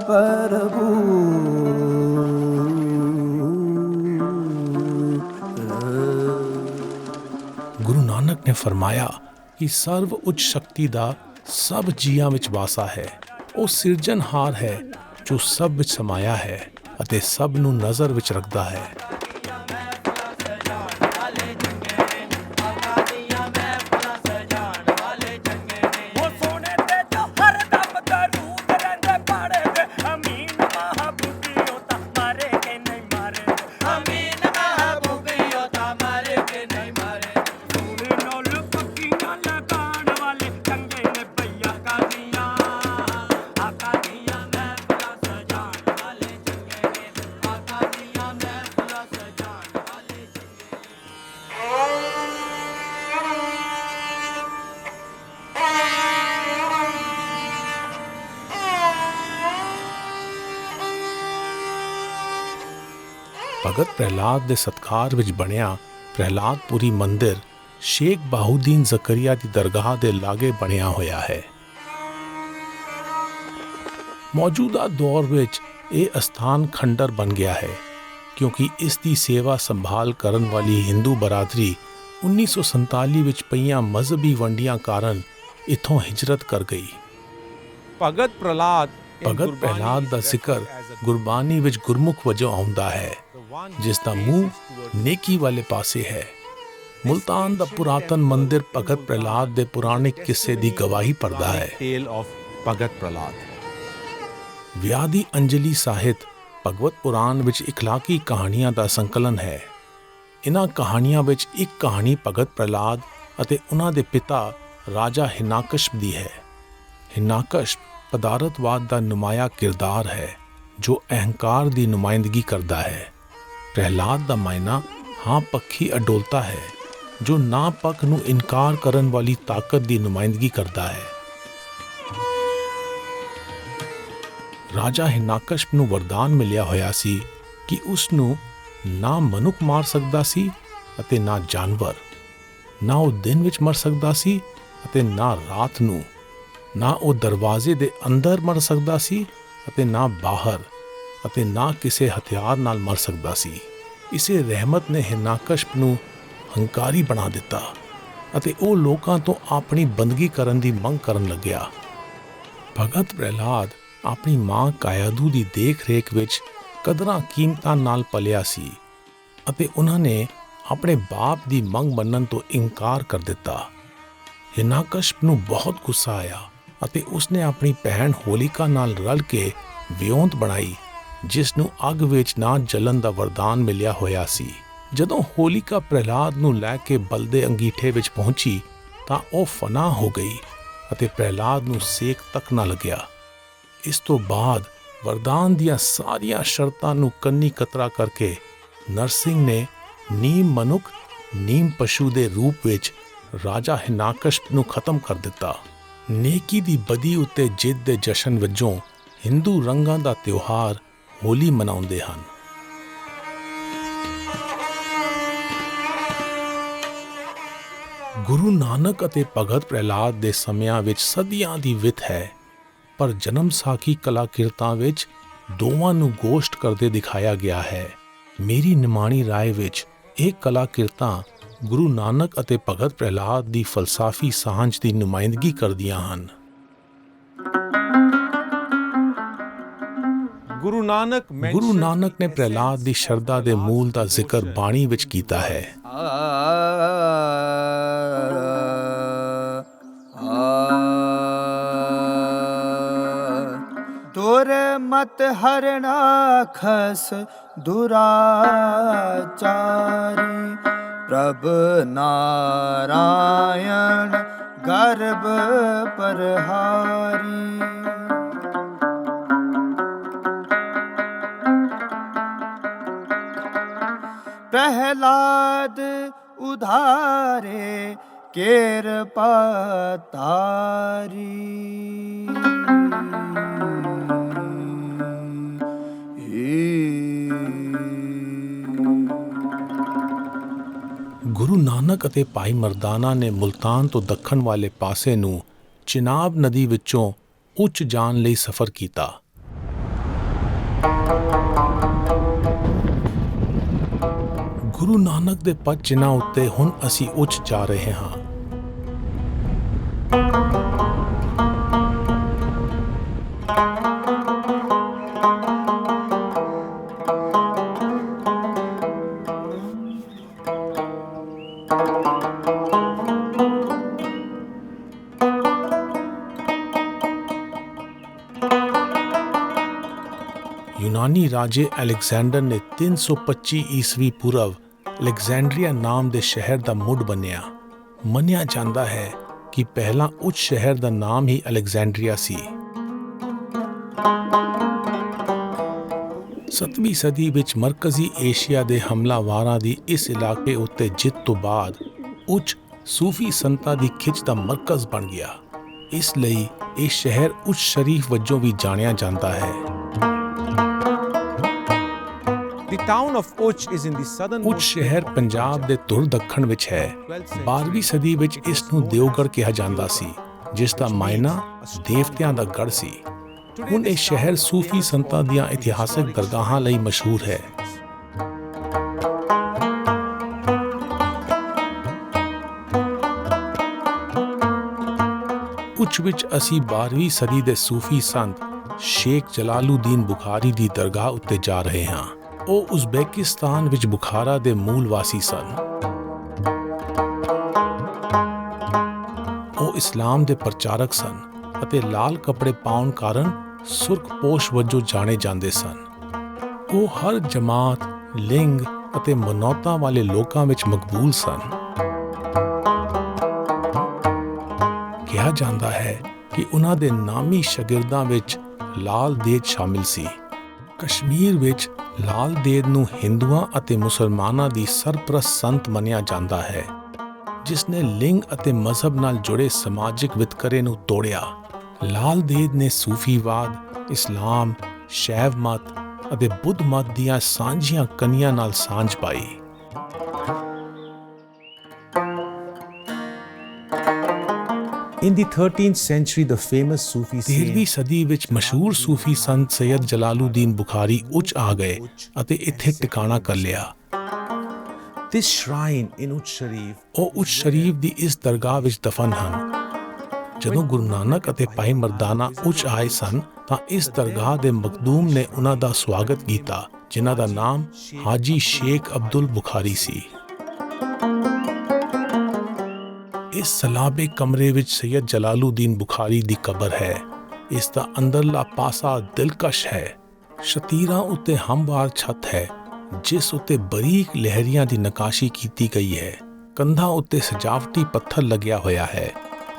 ਪ੍ਰਭੂ। ਗੁਰੂ ਨਾਨਕ ਨੇ ਫਰਮਾਇਆ ਕਿ ਸਰਵ ਉੱਚ ਸ਼ਕਤੀ ਦਾ ਸਭ ਜੀਆਂ ਵਿੱਚ ਵਾਸਾ ਹੈ। ਉਹ ਸਿਰਜਣਹਾਰ ਹੈ ਜੋ ਸਭ ਵਿੱਚ ਸਮਾਇਆ ਹੈ ਅਤੇ ਸਭ ਨੂੰ ਨਜ਼ਰ ਵਿੱਚ ਰੱਖਦਾ ਹੈ। ਭਗਤ ਪ੍ਰਹਿਲਾਦ ਦੇ ਸਤਕਾਰ ਵਿੱਚ ਬਣਿਆ ਪ੍ਰਹਿਲਾਦਪੁਰੀ ਮੰਦਿਰ ਸ਼ੇਖ ਬਾਹੂਦੀਨ ਜ਼ਕਰੀਆ ਦੀ ਦਰਗਾਹ ਦੇ ਲਾਗੇ ਬਣਿਆ ਹੋਇਆ ਹੈ। ਮੌਜੂਦਾ ਦੌਰ ਵਿੱਚ ਇਹ ਅਸਥਾਨ ਖੰਡਰ ਬਣ ਗਿਆ ਹੈ ਕਿਉਂਕਿ ਇਸ ਦੀ ਸੇਵਾ ਸੰਭਾਲ ਕਰਨ ਵਾਲੀ ਹਿੰਦੂ ਬਰਾਦਰੀ 1947 ਵਿੱਚ ਪਈਆਂ ਮਜ਼ਹਬੀ ਵੰਡੀਆਂ ਕਾਰਨ ਇੱਥੋਂ ਹਿਜਰਤ ਕਰ ਗਈ। ਭਗਤ ਪ੍ਰਹਿਲਾਦ ਦਾ ਜ਼ਿਕਰ ਗੁਰਬਾਣੀ ਵਿੱਚ ਗੁਰਮੁਖ ਵਜੋਂ ਆਉਂਦਾ ਹੈ, ਜਿਸ ਦਾ ਮੂੰਹ ਨੇਕੀ ਵਾਲੇ ਪਾਸੇ ਹੈ। ਮੁਲਤਾਨ ਦਾ ਪੁਰਾਤਨ ਮੰਦਿਰ ਭਗਤ ਪ੍ਰਹਿਲਾਦ ਦੇ ਪੁਰਾਣੇ ਕਿੱਸੇ ਦੀ ਗਵਾਹੀ ਭਰਦਾ ਹੈ। ਵਿਆਦੀ ਅੰਜਲੀ ਸਾਹਿਤ ਭਗਵਤ ਪੁਰਾਣ ਵਿੱਚ ਇਖਲਾਕੀ ਕਹਾਣੀਆਂ ਦਾ ਸੰਕਲਨ ਹੈ। ਇਹਨਾਂ ਕਹਾਣੀਆਂ ਵਿੱਚ ਇੱਕ ਕਹਾਣੀ ਭਗਤ ਪ੍ਰਹਿਲਾਦ ਅਤੇ ਉਹਨਾਂ ਦੇ ਪਿਤਾ ਰਾਜਾ ਹਿਰਨਾਕਸ਼ਪ ਦੀ ਹੈ। ਹਿਰਨਾਕਸ਼ਪ ਪਦਾਰਥਵਾਦ ਦਾ ਨੁਮਾਇਆ ਕਿਰਦਾਰ ਹੈ ਜੋ ਅਹੰਕਾਰ ਦੀ ਨੁਮਾਇੰਦਗੀ ਕਰਦਾ ਹੈ। ਪ੍ਰਹਿਲਾਦ ਦਾ ਮਾਇਨਾ ਹਾਂ ਪੱਖੀ ਅਡੋਲਤਾ ਹੈ ਜੋ ਨਾ ਪੱਖ ਨੂੰ ਇਨਕਾਰ ਕਰਨ ਵਾਲੀ ਤਾਕਤ ਦੀ ਨੁਮਾਇੰਦਗੀ ਕਰਦਾ ਹੈ। ਰਾਜਾ ਹਿਰਨਾਕਸ਼ਪ ਨੂੰ ਵਰਦਾਨ ਮਿਲਿਆ ਹੋਇਆ ਸੀ ਕਿ ਉਸ ਨੂੰ ਨਾ ਮਨੁੱਖ ਮਾਰ ਸਕਦਾ ਸੀ ਅਤੇ ਨਾ ਜਾਨਵਰ, ਨਾ ਉਹ ਦਿਨ ਵਿੱਚ ਮਰ ਸਕਦਾ ਸੀ ਅਤੇ ਨਾ ਰਾਤ ਨੂੰ, ਨਾ ਉਹ ਦਰਵਾਜ਼ੇ ਦੇ ਅੰਦਰ ਮਰ ਸਕਦਾ ਸੀ ਅਤੇ ਨਾ ਬਾਹਰ, ਅਤੇ ਨਾ ਕਿਸੇ ਹਥਿਆਰ ਨਾਲ ਮਰ ਸਕਦਾ ਸੀ। ਇਸੇ ਰਹਿਮਤ ਨੇ ਹਿਰਨਾਕਸ਼ਪ ਨੂੰ ਹੰਕਾਰੀ ਬਣਾ ਦਿੱਤਾ ਅਤੇ ਉਹ ਲੋਕਾਂ ਤੋਂ ਆਪਣੀ ਬੰਦਗੀ ਕਰਨ ਦੀ ਮੰਗ ਕਰਨ ਲੱਗਿਆ। ਭਗਤ ਪ੍ਰਹਿਲਾਦ ਆਪਣੀ ਮਾਂ ਕਾਯਾਧੂ ਦੀ ਦੇਖ-ਰੇਖ ਵਿੱਚ ਕਦਰਾਂ ਕੀਮਤਾਂ ਨਾਲ ਪਲਿਆ ਸੀ ਅਤੇ ਉਹਨਾਂ ਨੇ ਆਪਣੇ ਬਾਪ ਦੀ ਮੰਗ ਮੰਨਣ ਤੋਂ ਇਨਕਾਰ ਕਰ ਦਿੱਤਾ। ਹਿਰਨਾਕਸ਼ਪ ਨੂੰ ਬਹੁਤ ਗੁੱਸਾ ਆਇਆ ਅਤੇ ਉਸਨੇ ਆਪਣੀ ਭੈਣ ਹੋਲਿਕਾ ਨਾਲ ਰਲ ਕੇ ਵਿਉਂਤ ਬਣਾਈ, ਜਿਸ ਨੂੰ ਅੱਗ ਵਿੱਚ ਨਾ ਜਲਣ ਦਾ ਵਰਦਾਨ ਮਿਲਿਆ ਹੋਇਆ ਸੀ। ਜਦੋਂ ਹੋਲਿਕਾ ਪ੍ਰਹਿਲਾਦ ਨੂੰ ਲੈ ਕੇ ਬਲਦੇ ਅੰਗੀਠੇ ਵਿੱਚ ਪਹੁੰਚੀ ਤਾਂ ਉਹ ਫਨਾ ਹੋ ਗਈ ਅਤੇ ਪ੍ਰਹਿਲਾਦ ਨੂੰ ਸੇਕ ਤੱਕ ਨਾ ਲੱਗਿਆ। ਇਸ ਤੋਂ ਬਾਅਦ ਵਰਦਾਨ ਦੀਆਂ ਸਾਰੀਆਂ ਸ਼ਰਤਾਂ ਨੂੰ ਕੰਨੀ ਕਤਰਾ ਕਰਕੇ ਨਰਸਿੰਘ ਨੇ ਨੀਮ ਮਨੁੱਖ ਨੀਮ ਪਸ਼ੂ ਦੇ ਰੂਪ ਵਿੱਚ ਰਾਜਾ ਹਿਰਨਾਕਸ਼ਪ ਨੂੰ ਖਤਮ ਕਰ ਦਿੱਤਾ। ਨੇਕੀ ਦੀ ਬਦੀ ਉੱਤੇ ਜਿੱਤ ਦੇ ਜਸ਼ਨ ਵਜੋਂ ਹਿੰਦੂ ਰੰਗਾਂ ਦਾ ਤਿਉਹਾਰ ਹੋਲੀ ਮਨਾਉਂਦੇ ਹਨ। ਗੁਰੂ ਨਾਨਕ ਅਤੇ ਭਗਤ ਪ੍ਰਹਿਲਾਦ ਦੇ ਸਮਿਆਂ ਵਿੱਚ ਸਦੀਆਂ ਦੀ ਵਿੱਥ ਹੈ, ਪਰ ਜਨਮ ਸਾਖੀ ਕਲਾਕਿਰਤਾਂ ਵਿੱਚ ਦੋਵਾਂ ਨੂੰ ਗੋਸ਼ਟ ਕਰਦੇ ਦਿਖਾਇਆ ਗਿਆ ਹੈ। ਮੇਰੀ ਨਿਮਾਣੀ ਰਾਏ ਵਿੱਚ ਇਹ ਕਲਾਕਿਰਤਾਂ ਗੁਰੂ ਨਾਨਕ ਅਤੇ ਭਗਤ ਪ੍ਰਹਿਲਾਦ ਦੀ ਫਲਸਾਫੀ ਸਾਂਝ ਦੀ ਨੁਮਾਇੰਦਗੀ ਕਰਦੀਆਂ ਹਨ। ਗੁਰੂ ਨਾਨਕ ਨੇ ਪ੍ਰਹਿਲਾਦ ਦੀ ਸ਼ਰਧਾ ਦੇ ਮੂਲ ਦਾ ਜ਼ਿਕਰ ਬਾਣੀ ਵਿੱਚ ਕੀਤਾ ਹੈ। ਦੁਰ ਮਤ ਹਰਣਾ ਖਸ ਦੁਰਾਚਾਰੀ ਪ੍ਰਭ ਨਾਰਾਇਣ ਗਰਭ ਪਰਹਾਰੀ। प्रहलाद उधारे किरपा तारी। ਗੁਰੂ ਨਾਨਕ ਅਤੇ ਭਾਈ ਮਰਦਾਨਾ ਨੇ ਮੁਲਤਾਨ ਤੋਂ ਦੱਖਣ ਵਾਲੇ ਪਾਸੇ ਨੂੰ ਚਿਨਾਬ ਨਦੀ ਵਿੱਚੋਂ ਉੱਚ ਜਾਣ ਲਈ ਸਫ਼ਰ ਕੀਤਾ। ਗੁਰੂ ਨਾਨਕ ਦੇ ਪਦ ਚਿੰਨ੍ਹਾਂ ਉੱਤੇ ਹੁਣ ਅਸੀਂ ਉੱਚ ਜਾ ਰਹੇ ਹਾਂ। यूनानी राजे ਅਲੈਗਜ਼ੈਂਡਰ ਨੇ 325 ਈਸਵੀ ਪੂਰਵ ਅਲੈਗਜ਼ੈਂਡਰੀਆ ਨਾਮ ਦੇ ਸ਼ਹਿਰ ਦਾ ਮੁੱਢ ਬੰਨਿਆ। ਮੰਨਿਆ ਜਾਂਦਾ ਹੈ ਕਿ ਪਹਿਲਾਂ ਉਸ ਸ਼ਹਿਰ ਦਾ ਨਾਮ ਹੀ ਅਲੈਗਜ਼ੈਂਡਰੀਆ ਸੀ। 7ਵੀਂ ਸਦੀ ਵਿੱਚ ਮਰਕਜ਼ੀ ਏਸ਼ੀਆ ਦੇ ਹਮਲਾਵਾਰਾਂ ਦੀ ਇਸ ਇਲਾਕੇ ਉੱਤੇ ਜਿੱਤ ਤੋਂ ਬਾਅਦ ਉੱਚ ਸੂਫੀ ਸੰਤਾਂ ਦੀ ਖਿੱਚ ਦਾ ਮਰਕਜ਼ ਬਣ ਗਿਆ। ਇਸ ਲਈ ਇਹ ਸ਼ਹਿਰ ਉੱਚ ਸ਼ਰੀਫ ਵਜੋਂ ਵੀ ਜਾਣਿਆ ਜਾਂਦਾ ਹੈ। The town of Uch is in the southern ਉੱਚ ਸ਼ਹਿਰ ਪੰਜਾਬ ਦੇ ਧੁਰ ਦੱਖਣ ਵਿੱਚ ਹੈ। 12ਵੀਂ ਸਦੀ ਵਿੱਚ ਇਸ ਨੂੰ ਦਿਓਗੜ੍ਹ ਕਿਹਾ ਜਾਂਦਾ ਸੀ, ਜਿਸ ਦਾ ਮਾਇਨਾ ਦੇਵਤਿਆਂ ਦਾ ਗੜ੍ਹ ਸੀ। ਹੁਣ ਇਹ ਸ਼ਹਿਰ ਸੂਫੀ ਸੰਤਾਂ ਦੀਆਂ ਇਤਿਹਾਸਕ ਦਰਗਾਹਾਂ ਲਈ ਮਸ਼ਹੂਰ ਹੈ। ਉੱਚ ਵਿੱਚ ਅਸੀਂ 12ਵੀਂ ਸਦੀ ਦੇ ਸੂਫੀ ਸੰਤ ਸ਼ੇਖ ਜਲਾਲੂਦੀਨ ਬੁਖਾਰੀ ਦੀ ਦਰਗਾਹ ਉੱਤੇ ਜਾ ਰਹੇ ਹਾਂ। ਉਹ ਉਜ਼ਬੇਕਿਸਤਾਨ ਵਿੱਚ ਬੁਖਾਰਾ ਦੇ ਮੂਲ ਵਾਸੀ ਸਨ। ਉਹ ਇਸਲਾਮ ਦੇ ਪ੍ਰਚਾਰਕ ਸਨ ਅਤੇ ਲਾਲ ਕੱਪੜੇ ਪਾਉਣ ਕਾਰਨ ਸੁਰਖਪੋਸ਼ ਵਜੋਂ ਜਾਣੇ ਜਾਂਦੇ ਸਨ। ਉਹ ਹਰ ਜਮਾਤ, ਲਿੰਗ ਅਤੇ ਮਨੌਤਾਂ ਵਾਲੇ ਲੋਕਾਂ ਵਿੱਚ ਮਕਬੂਲ ਸਨ। ਕਿਹਾ ਜਾਂਦਾ ਹੈ ਕਿ ਉਹਨਾਂ ਦੇ ਨਾਮੀ ਸ਼ਾਗਿਰਦਾਂ ਵਿੱਚ ਲਾਲ ਦੇਦ ਸ਼ਾਮਿਲ ਸੀ। ਕਸ਼ਮੀਰ ਵਿੱਚ ਲਾਲ ਦੇਦ ਨੂੰ ਹਿੰਦੂਆਂ ਅਤੇ ਮੁਸਲਮਾਨਾਂ ਦੀ ਸਰਪ੍ਰਸਤ ਸੰਤ ਮੰਨਿਆ ਜਾਂਦਾ ਹੈ, ਜਿਸ ਨੇ ਲਿੰਗ ਅਤੇ ਮਜ਼ਹਬ ਨਾਲ ਜੁੜੇ ਸਮਾਜਿਕ ਵਿਤਕਰੇ ਨੂੰ ਤੋੜਿਆ। ਲਾਲ ਦੇਦ ਨੇ ਸੂਫੀਵਾਦ, ਇਸਲਾਮ, ਸ਼ੈਵ ਮਤ ਅਤੇ ਬੁੱਧ ਮਤ ਦੀਆਂ ਸਾਂਝੀਆਂ ਕਨੀਆਂ ਨਾਲ ਸਾਂਝ ਪਾਈ। In the 13th century, the famous Sufi 13ਵੀਂ ਸਦੀ ਵਿੱਚ ਮਸ਼ਹੂਰ ਸੂਫੀ ਸੰਤ ਸੈਯਦ ਜਲਾਲੂਦੀਨ ਬੁਖਾਰੀ ਉੱਚ ਆ ਗਏ ਅਤੇ ਇੱਥੇ ਟਿਕਾਣਾ ਕਰ ਲਿਆ। This shrine in Uch Sharif, ਉਹ ਉੱਚ ਸ਼ਰੀਫ ਦੀ ਇਸ ਦਰਗਾਹ ਵਿੱਚ ਦਫਨ ਹਨ। ਜਦੋਂ ਗੁਰੂ ਨਾਨਕ ਅਤੇ ਭਾਈ ਮਰਦਾਨਾ ਉੱਚ ਆਏ ਸਨ ਤਾਂ ਇਸ ਦਰਗਾਹ ਦੇ ਮਖਦੂਮ ਨੇ ਉਹਨਾਂ ਦਾ ਸਵਾਗਤ ਕੀਤਾ, ਜਿਨ੍ਹਾਂ ਦਾ ਨਾਮ ਹਾਜੀ ਸ਼ੇਖ ਅਬਦੁਲ ਬੁਖਾਰੀ ਸੀ। ਇਸ ਸਲਾਬੇ ਕਮਰੇ ਵਿੱਚ ਸੈਯਦ ਜਲਾਲੂਦੀਨ ਬੁਖਾਰੀ ਦੀ ਕਬਰ ਹੈ। ਇਸ ਦਾ ਅੰਦਰਲਾ ਪਾਸਾ ਦਿਲਕਸ਼ ਹੈ। ਸ਼ਤੀਰਾਂ ਉੱਤੇ ਹਮਵਾਰ ਛੱਤ ਹੈ, ਜਿਸ ਉੱਤੇ ਬਰੀਕ ਲਹਿਰੀਆਂ ਦੀ ਨਕਾਸ਼ੀ ਕੀਤੀ ਗਈ ਹੈ। ਕੰਧਾਂ ਉੱਤੇ ਸਜਾਵਟੀ ਪੱਥਰ ਲੱਗਿਆ ਹੋਇਆ ਹੈ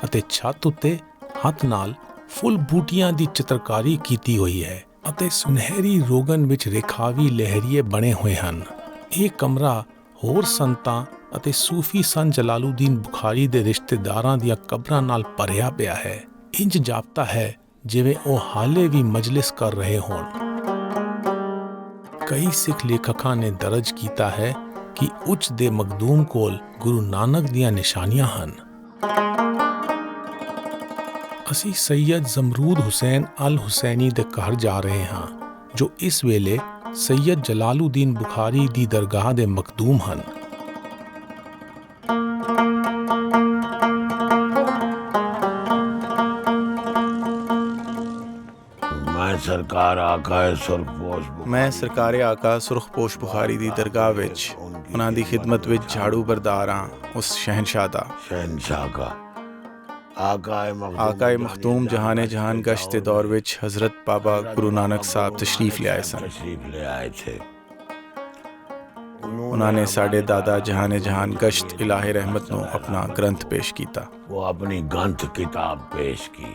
ਅਤੇ ਛੱਤ ਉੱਤੇ ਹੱਥ ਨਾਲ ਫੁੱਲ ਬੂਟੀਆਂ ਦੀ ਚਿੱਤਰਕਾਰੀ ਕੀਤੀ ਹੋਈ ਹੈ ਅਤੇ ਸੁਨਹਿਰੀ ਰੋਗਨ ਵਿੱਚ ਰੇਖਾਵੀ ਲਹਿਰੀਏ ਬਣੇ ਹੋਏ ਹਨ। ਇਹ ਕਮਰਾ ਹੋਰ ਸੰਤਾਂ ਅਤੇ ਸੂਫੀ ਸੰਤ ਜਲਾਲੂਦੀਨ ਬੁਖਾਰੀ ਦੇ ਰਿਸ਼ਤੇਦਾਰਾਂ ਦੀਆਂ ਕਬਰਾਂ ਨਾਲ ਭਰਿਆ ਪਿਆ ਹੈ। ਇੰਜ ਜਾਪਦਾ ਹੈ ਜਿਵੇਂ ਉਹ ਹਾਲੇ ਵੀ ਮਜਲਿਸ ਕਰ ਰਹੇ ਹੋਣ। ਕਈ ਸਿੱਖ ਲੇਖਕਾਂ ਨੇ ਦਰਜ ਕੀਤਾ ਹੈ ਕਿ ਉੱਚ ਦੇ ਮਖਦੂਮ ਕੋਲ ਗੁਰੂ ਨਾਨਕ ਦੀਆਂ ਨਿਸ਼ਾਨੀਆਂ ਹਨ। ਅਸੀਂ ਸੈਯਦ ਜ਼ਮਰੂਦ ਹੁਸੈਨ ਅਲ ਹੁਸੈਨੀ ਦੇ ਘਰ ਜਾ ਰਹੇ ਹਾਂ, ਜੋ ਇਸ ਵੇਲੇ ਸੈਯਦ ਜਲਾਲੂਦੀਨ ਬੁਖਾਰੀ ਦੀ ਦਰਗਾਹ ਦੇ ਮਖਦੂਮ ਹਨ। ਮੈਂ ਸਰਕਾਰ ਆਕਾ ਸੁਰਖਪੋਸ਼ ਬੁਖਾਰੀ ਦੀ ਦਰਗਾਹ ਵਿੱਚ ਉਹਨਾਂ ਦੀ ਖਿਦਮਤ ਵਿੱਚ ਝਾੜੂ ਬਰਦਾਰ ਹਾਂ। ਉਸ ਸ਼ਹਿਨशाह ਦਾ ਆਕਾਏ ਮਖਦੂਮ ਜਹਾਨੇ ਜਹਾਨ ਗਸ਼ਤ ਦੇ ਦੌਰ ਵਿੱਚ ਹਜ਼ਰਤ ਬਾਬਾ ਗੁਰੂ ਨਾਨਕ ਸਾਹਿਬ ਤਸ਼ਰੀਫ ਲਿਆਏ ਸਨ। ਉਹਨਾਂ ਨੇ ਸਾਡੇ ਦਾਦਾ ਜਹਾਨੇ ਜਹਾਨ ਗਸ਼ਤ ਇਲਾਹੇ ਰਹਿਮਤ ਨੂੰ ਆਪਣਾ ਗ੍ਰੰਥ ਪੇਸ਼ ਕੀਤਾ। ਉਹ ਆਪਣੀ ਗ੍ਰੰਥ ਕਿਤਾਬ ਪੇਸ਼ ਕੀ।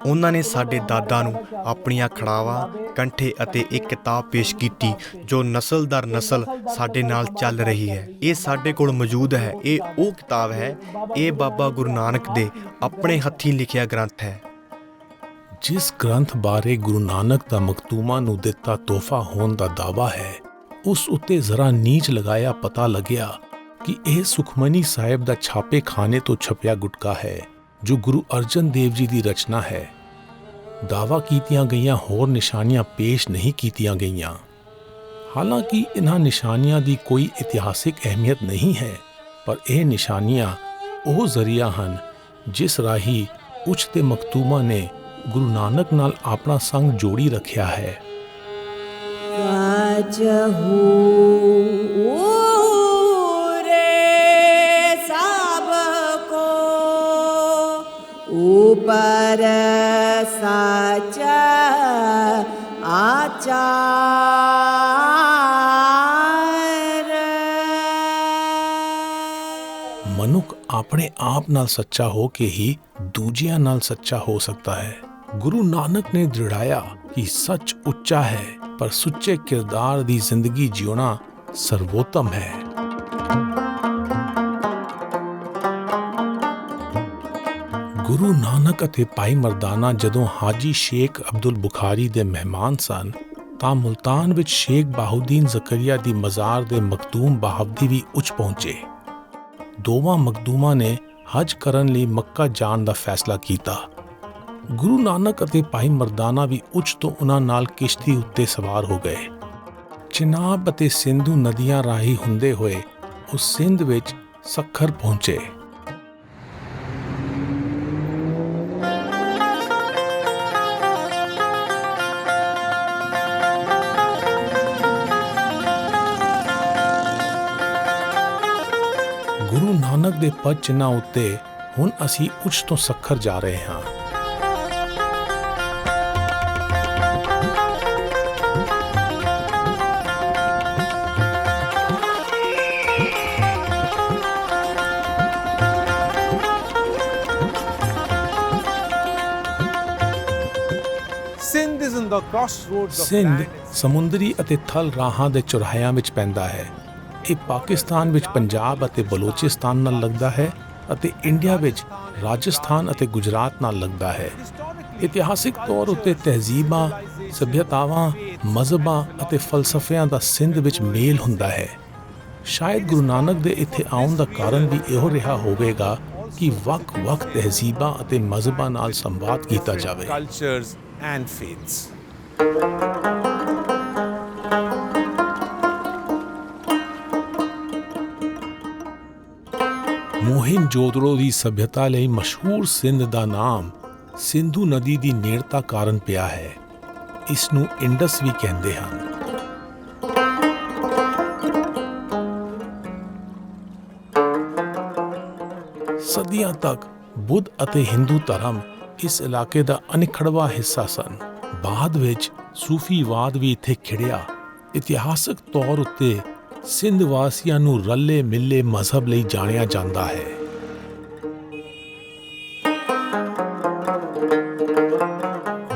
ਉਹਨਾਂ ਨੇ ਸਾਡੇ ਦਾਦਾ ਨੂੰ ਆਪਣੀਆਂ ਖੜਾਵਾਂ, ਕੰਠੇ ਅਤੇ ਇੱਕ ਕਿਤਾਬ ਪੇਸ਼ ਕੀਤੀ ਜੋ ਨਸਲ ਦਰ ਨਸਲ ਸਾਡੇ ਨਾਲ ਚੱਲ ਰਹੀ ਹੈ। ਇਹ ਸਾਡੇ ਕੋਲ ਮੌਜੂਦ ਹੈ। ਇਹ ਉਹ ਕਿਤਾਬ ਹੈ। ਇਹ ਬਾਬਾ ਗੁਰੂ ਨਾਨਕ ਦੇ ਆਪਣੇ ਹੱਥੀਂ ਲਿਖਿਆ ਗ੍ਰੰਥ ਹੈ। ਜਿਸ ਗ੍ਰੰਥ ਬਾਰੇ ਗੁਰੂ ਨਾਨਕ ਦਾ ਮਖਦੂਮਾਂ ਨੂੰ ਦਿੱਤਾ ਤੋਹਫਾ ਹੋਣ ਦਾ ਦਾਅਵਾ ਹੈ, ਉਸ ਉੱਤੇ ਜ਼ਰਾ ਨੀਚ ਲਗਾਇਆ ਪਤਾ ਲੱਗਿਆ ਕਿ ਇਹ ਸੁਖਮਨੀ ਸਾਹਿਬ ਦਾ ਛਾਪੇ ਖਾਨੇ ਤੋਂ ਛਪਿਆ ਗੁਟਕਾ ਹੈ, ਜੋ ਗੁਰੂ ਅਰਜਨ ਦੇਵ ਜੀ ਦੀ ਰਚਨਾ ਹੈ। ਦਾਅਵਾ ਕੀਤੀਆਂ ਗਈਆਂ ਹੋਰ ਨਿਸ਼ਾਨੀਆਂ ਪੇਸ਼ ਨਹੀਂ ਕੀਤੀਆਂ ਗਈਆਂ। ਹਾਲਾਂਕਿ ਇਹਨਾਂ ਨਿਸ਼ਾਨੀਆਂ ਦੀ ਕੋਈ ਇਤਿਹਾਸਿਕ ਅਹਿਮੀਅਤ ਨਹੀਂ ਹੈ, ਪਰ ਇਹ ਨਿਸ਼ਾਨੀਆਂ ਉਹ ਜ਼ਰੀਆ ਹਨ ਜਿਸ ਰਾਹੀਂ ਉੱਚ ਦੇ ਮਖਤੂਮਾਂ ਨੇ ਗੁਰੂ ਨਾਨਕ ਨਾਲ ਆਪਣਾ ਸੰਗ ਜੋੜੀ ਰੱਖਿਆ ਹੈ। ਰਾਜਹੂ ਸਭ ਕੋ ਉਪਰ ਸਚ ਆਚਾਰ। ਮਨੁੱਖ ਆਪਣੇ ਆਪ ਨਾਲ ਸੱਚਾ ਹੋ ਕੇ ਹੀ ਦੂਜਿਆਂ ਨਾਲ ਸੱਚਾ ਹੋ ਸਕਦਾ ਹੈ। ਗੁਰੂ ਨਾਨਕ ਨੇ ਦ੍ਰਿੜਾਇਆ ਕਿ ਸੱਚ ਉੱਚਾ ਹੈ, ਪਰ ਸੁੱਚੇ ਕਿਰਦਾਰ ਦੀ ਜ਼ਿੰਦਗੀ ਜਿਉਣਾ ਸਰਵੋਤਮ ਹੈ। ਗੁਰੂ ਨਾਨਕ ਅਤੇ ਭਾਈ ਮਰਦਾਨਾ ਜਦੋਂ ਹਾਜੀ ਸ਼ੇਖ ਅਬਦੁਲ ਬੁਖਾਰੀ ਦੇ ਮਹਿਮਾਨ ਸਨ ਤਾਂ ਮੁਲਤਾਨ ਵਿੱਚ ਸ਼ੇਖ ਬਾਹਉਦੀਨ ਜ਼ਕਰੀਆ ਦੀ ਮਜ਼ਾਰ ਦੇ ਮਖਦੂਮ ਬਾਹਵਦੀ ਵੀ ਉੱਚ ਪਹੁੰਚੇ। ਦੋਵਾਂ ਮਖਦੂਮਾਂ ਨੇ ਹਜ ਕਰਨ ਲਈ ਮੱਕਾ ਜਾਣ ਦਾ ਫੈਸਲਾ ਕੀਤਾ। ਗੁਰੂ ਨਾਨਕ ਅਤੇ ਭਾਈ ਮਰਦਾਨਾ ਵੀ ਉੱਚ ਤੋਂ ਉਹਨਾਂ ਨਾਲ ਕਿਸ਼ਤੀ ਉੱਤੇ ਸਵਾਰ ਹੋ ਗਏ। ਚਿਨਾਬ ਅਤੇ ਸਿੰਧੂ ਨਦੀਆਂ ਰਾਹੀਂ ਹੁੰਦੇ ਹੋਏ ਉਹ ਸਿੰਧ ਵਿੱਚ ਸੱਖਰ ਪਹੁੰਚੇ। ਗੁਰੂ ਨਾਨਕ ਦੇ ਪਦ ਚਿੰਨ੍ਹਾਂ ਉੱਤੇ ਹੁਣ ਅਸੀਂ ਉੱਚ ਤੋਂ ਸੱਖਰ ਜਾ ਰਹੇ ਹਾਂ। ਸਿੰਧ ਸਮੁੰਦਰੀ ਅਤੇ ਥਲ ਰਾਹਾਂ ਦੇ ਚੁਰਾਹਿਆਂ ਵਿੱਚ ਪੈਂਦਾ ਹੈ। ਇਹ ਪਾਕਿਸਤਾਨ ਵਿੱਚ ਪੰਜਾਬ ਅਤੇ ਬਲੋਚਿਸਤਾਨ ਨਾਲ ਲੱਗਦਾ ਹੈ ਅਤੇ ਇੰਡੀਆ ਵਿੱਚ ਰਾਜਸਥਾਨ ਅਤੇ ਗੁਜਰਾਤ ਨਾਲ ਲੱਗਦਾ ਹੈ। ਇਤਿਹਾਸਿਕ ਤੌਰ ਉੱਤੇ ਤਹਿਜ਼ੀਬਾਂ, ਸੱਭਿਅਤਾਵਾਂ, ਮਜ਼ਹਬਾਂ ਅਤੇ ਫਲਸਫਿਆਂ ਦਾ ਸਿੰਧ ਵਿੱਚ ਮੇਲ ਹੁੰਦਾ ਹੈ। ਸ਼ਾਇਦ ਗੁਰੂ ਨਾਨਕ ਦੇ ਇੱਥੇ ਆਉਣ ਦਾ ਕਾਰਨ ਵੀ ਇਹੋ ਰਿਹਾ ਹੋਵੇਗਾ ਕਿ ਵੱਖ-ਵੱਖ ਤਹਿਜ਼ੀਬਾਂ ਅਤੇ ਮਜ਼ਹਬਾਂ ਨਾਲ ਸੰਵਾਦ ਕੀਤਾ ਜਾਵੇ। ਮੋਹਿੰਜੋਦੜੋ ਦੀ ਸਭਿਅਤਾ ਲਈ ਮਸ਼ਹੂਰ ਸਿੰਧ ਦਾ ਨਾਮ ਸਿੰਧੂ ਨਦੀ ਦੀ ਨੇੜਤਾ ਕਾਰਨ ਪਿਆ ਹੈ। ਇਸ ਨੂੰ ਇੰਡਸ ਵੀ ਕਹਿੰਦੇ ਹਨ। ਸਦੀਆਂ ਤੱਕ ਬੁੱਧ ਅਤੇ ਹਿੰਦੂ ਧਰਮ ਇਸ ਇਲਾਕੇ ਦਾ ਅਨਿਖੜਵਾ ਹਿੱਸਾ ਸਨ। ਬਾਅਦ ਵਿੱਚ ਸੂਫੀਵਾਦ ਵੀ ਇੱਥੇ ਖਿੜਿਆ। ਇਤਿਹਾਸਕ ਤੌਰ ਉੱਤੇ ਸਿੰਧ ਵਾਸੀਆਂ ਨੂੰ ਰੱਲੇ ਮਿੱਲੇ ਮਜ਼ਹਬ ਲਈ ਜਾਣਿਆ ਜਾਂਦਾ ਹੈ।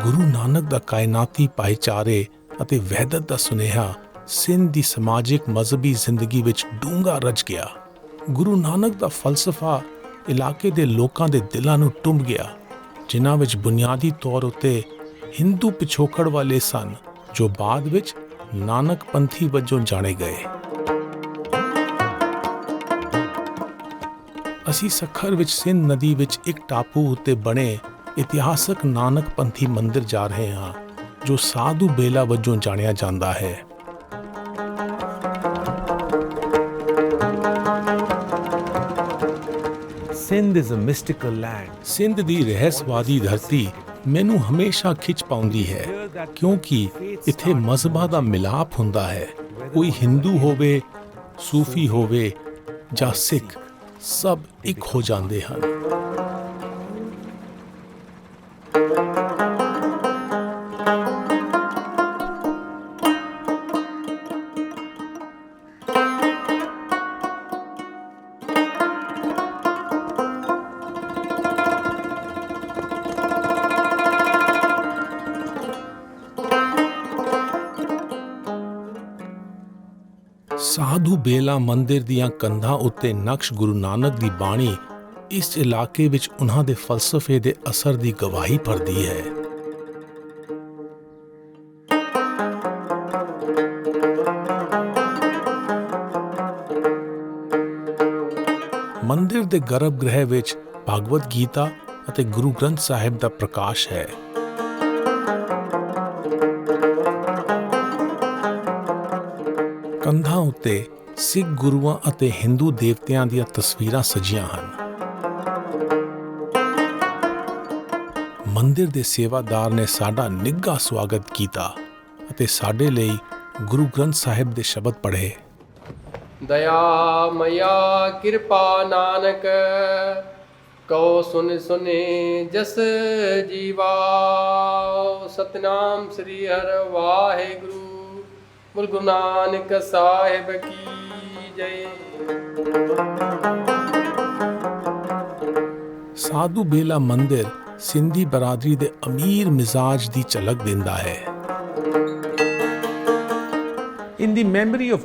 ਗੁਰੂ ਨਾਨਕ ਦਾ ਕਾਇਨਾਤੀ ਭਾਈਚਾਰੇ ਅਤੇ ਵਹਿਦਤ ਦਾ ਸੁਨੇਹਾ ਸਿੰਧ ਦੀ ਸਮਾਜਿਕ ਮਜ਼ਹਬੀ ਜ਼ਿੰਦਗੀ ਵਿੱਚ ਡੂੰਘਾ ਰਚ ਗਿਆ। ਗੁਰੂ ਨਾਨਕ ਦਾ ਫਲਸਫਾ ਇਲਾਕੇ ਦੇ ਲੋਕਾਂ ਦੇ ਦਿਲਾਂ ਨੂੰ ਟੁੰਬ ਗਿਆ, ਜਿਨ੍ਹਾਂ ਵਿੱਚ ਬੁਨਿਆਦੀ ਤੌਰ ਉੱਤੇ ਹਿੰਦੂ ਪਿਛੋਕੜ ਵਾਲੇ ਸਨ, ਜੋ ਬਾਅਦ ਵਿੱਚ ਨਾਨਕ ਪੰਥੀ ਵਜੋਂ ਜਾਣੇ ਗਏ। ਅਸੀਂ ਸੱਖਰ ਵਿੱਚ ਸਿੰਧ ਨਦੀ ਵਿੱਚ ਇੱਕ ਟਾਪੂ ਉੱਤੇ ਬਣੇ ਇਤਿਹਾਸਕ ਨਾਨਕ ਪੰਥੀ ਮੰਦਿਰ ਜਾ ਰਹੇ ਹਾਂ, ਜੋ ਸਾਧੂ ਬੇਲਾ ਵਜੋਂ ਜਾਣਿਆ ਜਾਂਦਾ ਹੈ। Sindh is a mystical land. Sindh ਦੀ ਰਹੱਸਵਾਦੀ ਧਰਤੀ ਮੈਨੂੰ ਹਮੇਸ਼ਾ ਖਿੱਚ ਪਾਉਂਦੀ ਹੈ, ਕਿਉਂਕਿ ਇੱਥੇ ਮਜ਼ਹਬਾਂ ਦਾ ਮਿਲਾਪ ਹੁੰਦਾ ਹੈ। ਕੋਈ ਹਿੰਦੂ ਹੋਵੇ, ਸੂਫੀ ਹੋਵੇ ਜਾਂ ਸਿੱਖ, ਸਭ ਇੱਕ ਹੋ ਜਾਂਦੇ ਹਨ। ਸਾਧੂ ਬੇਲਾ ਮੰਦਿਰ ਦੀਆਂ ਕੰਧਾਂ ਉੱਤੇ ਨਕਸ਼ ਗੁਰੂ ਨਾਨਕ ਦੀ ਬਾਣੀ ਇਸ ਇਲਾਕੇ ਵਿੱਚ ਉਹਨਾਂ ਦੇ ਫਲਸਫੇ ਦੇ ਅਸਰ ਦੀ ਗਵਾਹੀ ਭਰਦੀ ਹੈ। ਮੰਦਿਰ ਦੇ ਗਰਭ ਗ੍ਰਹਿ ਵਿੱਚ ਭਾਗਵਤ ਗੀਤਾ ਅਤੇ ਗੁਰੂ ਗ੍ਰੰਥ ਸਾਹਿਬ ਦਾ ਪ੍ਰਕਾਸ਼ ਹੈ। ਕੰਧਾਂ ਉੱਤੇ ਸਿੱਖ ਗੁਰੂਆਂ ਅਤੇ ਹਿੰਦੂ ਦੇਵਤਿਆਂ ਦੀਆਂ ਤਸਵੀਰਾਂ ਸਜੀਆਂ ਹਨ। ਮੰਦਿਰ ਦੇ ਸੇਵਾਦਾਰ ਨੇ ਸਾਡਾ ਨਿੱਘਾ ਸਵਾਗਤ ਕੀਤਾ ਅਤੇ ਸਾਡੇ ਲਈ ਗੁਰੂ ਗ੍ਰੰਥ ਸਾਹਿਬ ਦੇ ਸ਼ਬਦ ਪੜ੍ਹੇ। ਦਇਆ ਮਇਆ ਕਿਰਪਾ ਨਾਨਕ ਕਉ ਸੁਨ ਸੁਨੇ ਜਸ ਜੀਵਾ। ਸਤਨਾਮ ਸ੍ਰੀ ਹਰਿ ਵਾਹਿਗੁਰੂ। ਬੋਲ ਗੁਰੂ ਨਾਨਕ ਸਾਹਿਬ ਕੀ ਜੈ। ਸਾਧੂ ਬੇਲਾ ਮੰਦਿਰ ਸਿੰਧੀ ਬਰਾਦਰੀ ਦੇ ਅਮੀਰ ਮਿਜ਼ਾਜ ਦੀ ਝਲਕ ਦਿੰਦਾ ਹੈ। In the memory of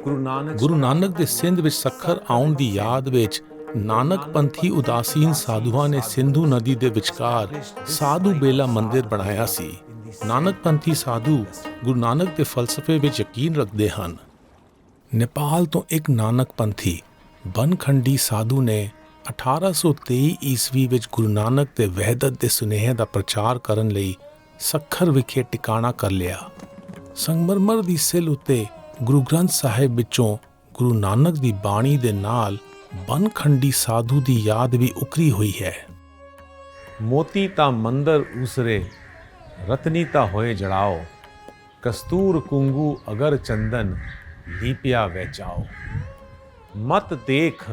Guru Nanak ਦੇ ਸਿੰਧ ਵਿੱਚ ਸੱਖਰ ਆਉਣ ਦੀ ਯਾਦ ਵਿੱਚ ਨਾਨਕ ਪੰਥੀ ਉਦਾਸੀਨ ਸਾਧੂਆਂ ਨੇ ਸਿੰਧੂ ਨਦੀ ਦੇ ਵਿਚਕਾਰ ਸਾਧੂ ਬੇਲਾ ਮੰਦਿਰ ਬਣਾਇਆ ਸੀ। ਨਾਨਕ ਪੰਥੀ ਸਾਧੂ ਗੁਰੂ ਨਾਨਕ ਦੇ ਫਲਸਫੇ ਵਿੱਚ ਯਕੀਨ ਰੱਖਦੇ ਹਨ। ਨੇਪਾਲ ਤੋਂ ਇੱਕ ਨਾਨਕ ਪੰਥੀ ਬਨਖੰਡੀ ਸਾਧੂ ਨੇ 1823 ਈਸਵੀ ਵਿੱਚ ਗੁਰੂ ਨਾਨਕ ਦੇ ਵਹਿਦਤ ਦੇ ਸੁਨੇਹੇ ਦਾ ਪ੍ਰਚਾਰ ਕਰਨ ਲਈ ਸੱਖਰ ਵਿਖੇ ਟਿਕਾਣਾ ਕਰ ਲਿਆ। ਸੰਗਮਰਮਰ ਦੀ ਸਿਲ ਉੱਤੇ ਗੁਰੂ ਗ੍ਰੰਥ ਸਾਹਿਬ ਵਿੱਚੋਂ ਗੁਰੂ ਨਾਨਕ ਦੀ ਬਾਣੀ ਦੇ ਨਾਲ ਬਨਖੰਡੀ ਸਾਧੂ ਦੀ ਯਾਦ ਵੀ ਉਕਰੀ ਹੋਈ ਹੈ। ਮੋਤੀ ਤਾਂ ਮੰਦਰ ਉਸਰੇ ਰਤਨੀ ਤਾਂ ਹੋਏ ਜੜਾਓ, ਕਸਤੂਰ ਕੁੰਗੂ ਅਗਰ ਚੰਦਨ ਲੀਪਿਆ ਵਹਿਚਾਓ। ਮਤ ਦੇਖ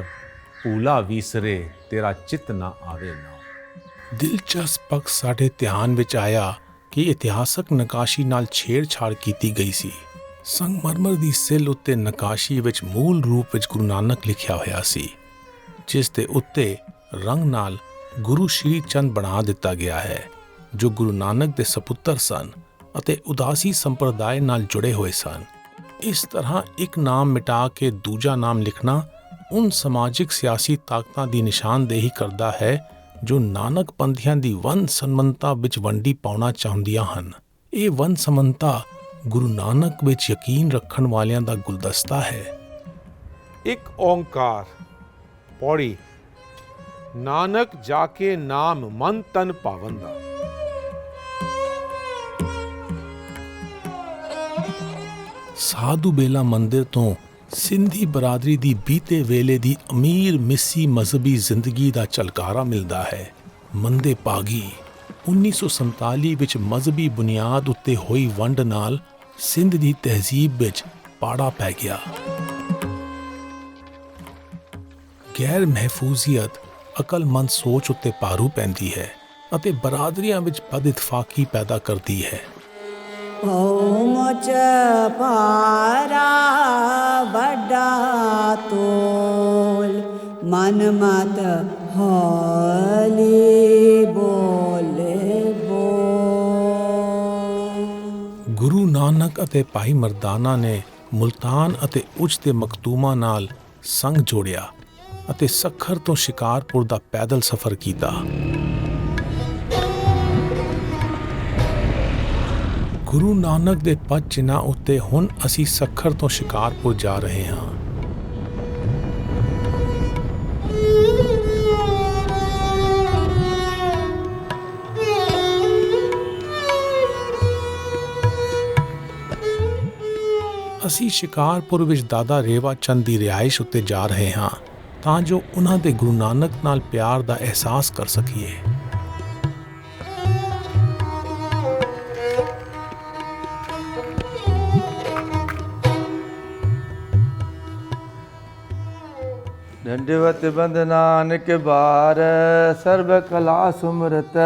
ਭੂਲਾ ਵੀਸਰੇ ਤੇਰਾ ਚਿਤ ਨਾ ਆਵੇ ਨਾ। ਦਿਲਚਸਪ ਪੱਖ ਸਾਡੇ ਧਿਆਨ ਵਿੱਚ ਆਇਆ ਕਿ ਇਤਿਹਾਸਕ ਨਕਾਸ਼ੀ ਨਾਲ ਛੇੜਛਾੜ ਕੀਤੀ ਗਈ ਸੀ। ਸੰਗਮਰਮਰ ਦੀ ਸਿਲ ਉੱਤੇ ਨਕਾਸ਼ੀ ਵਿੱਚ ਮੂਲ ਰੂਪ ਵਿੱਚ ਗੁਰੂ ਨਾਨਕ ਲਿਖਿਆ ਹੋਇਆ ਸੀ, ਜਿਸ ਦੇ ਉੱਤੇ ਰੰਗ ਨਾਲ ਗੁਰੂ ਸ਼੍ਰੀ ਚੰਦ ਬਣਾ ਦਿੱਤਾ ਗਿਆ ਹੈ, ਜੋ ਗੁਰੂ ਨਾਨਕ ਦੇ ਸਪੁੱਤਰ ਸਨ ਅਤੇ ਉਦਾਸੀ ਸੰਪਰਦਾਇ ਨਾਲ ਜੁੜੇ ਹੋਏ ਸਨ। ਇਸ ਤਰ੍ਹਾਂ ਇੱਕ ਨਾਮ ਮਿਟਾ ਕੇ ਦੂਜਾ ਨਾਮ ਲਿਖਣਾ ਉਨ ਸਮਾਜਿਕ ਸਿਆਸੀ ਤਾਕਤਾਂ ਦੀ ਨਿਸ਼ਾਨਦੇਹੀ ਕਰਦਾ ਹੈ ਜੋ ਨਾਨਕ ਪੰਥੀਆਂ ਦੀ ਵੰਨ ਸਮੰਨਤਾ ਵਿੱਚ ਵੰਡੀ ਪਾਉਣਾ ਚਾਹੁੰਦੀਆਂ ਹਨ। ਇਹ ਵੰਨ ਸਮੰਨਤਾ ਗੁਰੂ ਨਾਨਕ ਵਿੱਚ ਯਕੀਨ ਰੱਖਣ ਵਾਲਿਆਂ ਦਾ ਗੁਲਦਸਤਾ ਹੈ। ਇੱਕ ਓੰਕਾਰ ਪੌੜੀ। ਨਾਨਕ ਜਾ ਕੇ ਨਾਮ ਮਨ ਤਨ ਪਾਵੰਦਾ। ਸਾਧੂ ਬੇਲਾ ਮੰਦਿਰ ਤੋਂ ਸਿੰਧੀ ਬਰਾਦਰੀ ਦੀ ਬੀਤੇ ਵੇਲੇ ਦੀ ਅਮੀਰ ਮਿੱਸੀ ਮਜ਼ਹਬੀ ਜ਼ਿੰਦਗੀ ਦਾ ਝਲਕਾਰਾ ਮਿਲਦਾ ਹੈ। ਮੰਦੇ ਪਾਗੀ 1947 ਵਿੱਚ ਮਜ਼ਹਬੀ ਬੁਨਿਆਦ ਉੱਤੇ ਹੋਈ ਵੰਡ ਨਾਲ ਸਿੰਧ ਦੀ ਤਹਿਜ਼ੀਬ ਵਿੱਚ ਪਾੜਾ ਪੈ ਗਿਆ। ਗੈਰ ਮਹਿਫੂਜ਼ੀਅਤ ਅਕਲਮੰਦ ਸੋਚ ਉੱਤੇ ਭਾਰੂ ਪੈਂਦੀ ਹੈ ਅਤੇ ਬਰਾਦਰੀਆਂ ਵਿੱਚ ਬਦ-ਇਤਫਾਕੀ ਪੈਦਾ ਕਰਦੀ ਹੈ। ਪਉਮਚ ਭਾਰਾ ਵੱਡਾ ਤੋਲ, ਮਨ ਮਤ ਹੌਲੀ ਬੋਲੇ ਬੋਲ। ਗੁਰੂ ਨਾਨਕ ਅਤੇ ਭਾਈ ਮਰਦਾਨਾ ਨੇ ਮੁਲਤਾਨ ਅਤੇ ਉਚ ਦੇ ਮਖਦੂਮਾਂ ਨਾਲ ਸੰਗ ਜੋੜਿਆ ਅਤੇ ਸੱਖਰ ਤੋਂ ਸ਼ਿਕਾਰਪੁਰ ਦਾ ਪੈਦਲ ਸਫ਼ਰ ਕੀਤਾ। ਗੁਰੂ ਨਾਨਕ ਦੇ ਪਦ ਚਿੰਨ੍ਹਾਂ ਉੱਤੇ ਹੁਣ ਅਸੀਂ ਸੱਖਰ ਤੋਂ ਸ਼ਿਕਾਰਪੁਰ ਜਾ ਰਹੇ ਹਾਂ। ਅਸੀਂ ਸ਼ਿਕਾਰਪੁਰ ਵਿੱਚ ਦਾਦਾ ਰੇਵਾ ਚੰਦ ਦੀ ਰਿਹਾਇਸ਼ ਉੱਤੇ ਜਾ ਰਹੇ ਹਾਂ ਤਾਂ ਜੋ ਉਹਨਾਂ ਦੇ ਗੁਰੂ ਨਾਨਕ ਨਾਲ ਪਿਆਰ ਦਾ ਅਹਿਸਾਸ ਕਰ ਸਕੀਏ। दंडवत बंद नानक बार सर्व कला सुमरत।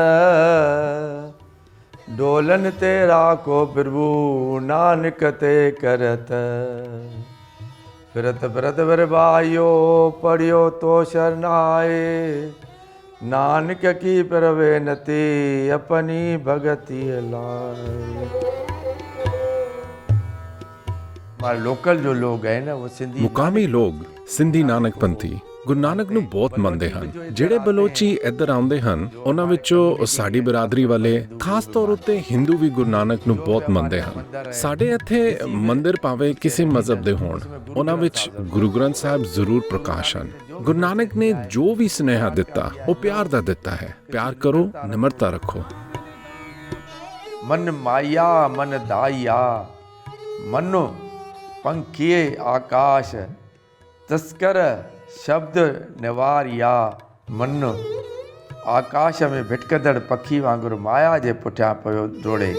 डोलन तेरा को प्रभु नानक ते करत। फिरत फिरत बरबायो पढ़ियो तो शरणाए। नानक की प्रवेनति अपनी भगति लाए। हमारे लोकल जो लोग हैं ना वो सिंधी ਮੁਕਾਮੀ ਲੋਕ ਸਿੰਧੀ ਨਾਨਕ ਪੰਥੀ ਗੁਰੂ ਨਾਨਕ ਨੂੰ ਬਹੁਤ ਮੰਨਦੇ ਹਨ। ਜਿਹੜੇ ਬਲੋਚੀ ਇੱਧਰ ਆਉਂਦੇ ਹਨ ਉਹਨਾਂ ਵਿੱਚੋਂ ਸਾਡੀ ਬਰਾਦਰੀ ਵਾਲੇ ਖਾਸ ਤੌਰ ਉੱਤੇ ਹਿੰਦੂ ਵੀ ਗੁਰੂ ਨਾਨਕ ਨੂੰ ਬਹੁਤ ਮੰਨਦੇ ਹਨ। ਸਾਡੇ ਇੱਥੇ ਮੰਦਿਰ ਭਾਵੇਂ ਕਿਸੇ ਮਜ਼ਹਬ ਦੇ ਹੋਣ, ਉਹਨਾਂ ਵਿੱਚ ਗੁਰੂ ਗ੍ਰੰਥ ਸਾਹਿਬ ਜ਼ਰੂਰ ਪ੍ਰਕਾਸ਼ ਹਨ। ਗੁਰੂ ਨਾਨਕ ਨੇ ਜੋ ਵੀ ਸੁਨੇਹਾ ਦਿੱਤਾ ਉਹ ਪਿਆਰ ਦਾ ਦਿੱਤਾ ਹੈ। ਪਿਆਰ ਕਰੋ, ਨਿਮਰਤਾ ਰੱਖੋ। मन माया मन दाया मनो पंखिए आकाश। तस्कर शब्द निवारिया मन आकाश में भिटकंदड़ पखी वांगुरु माया जे पुठियां पियो दौड़े।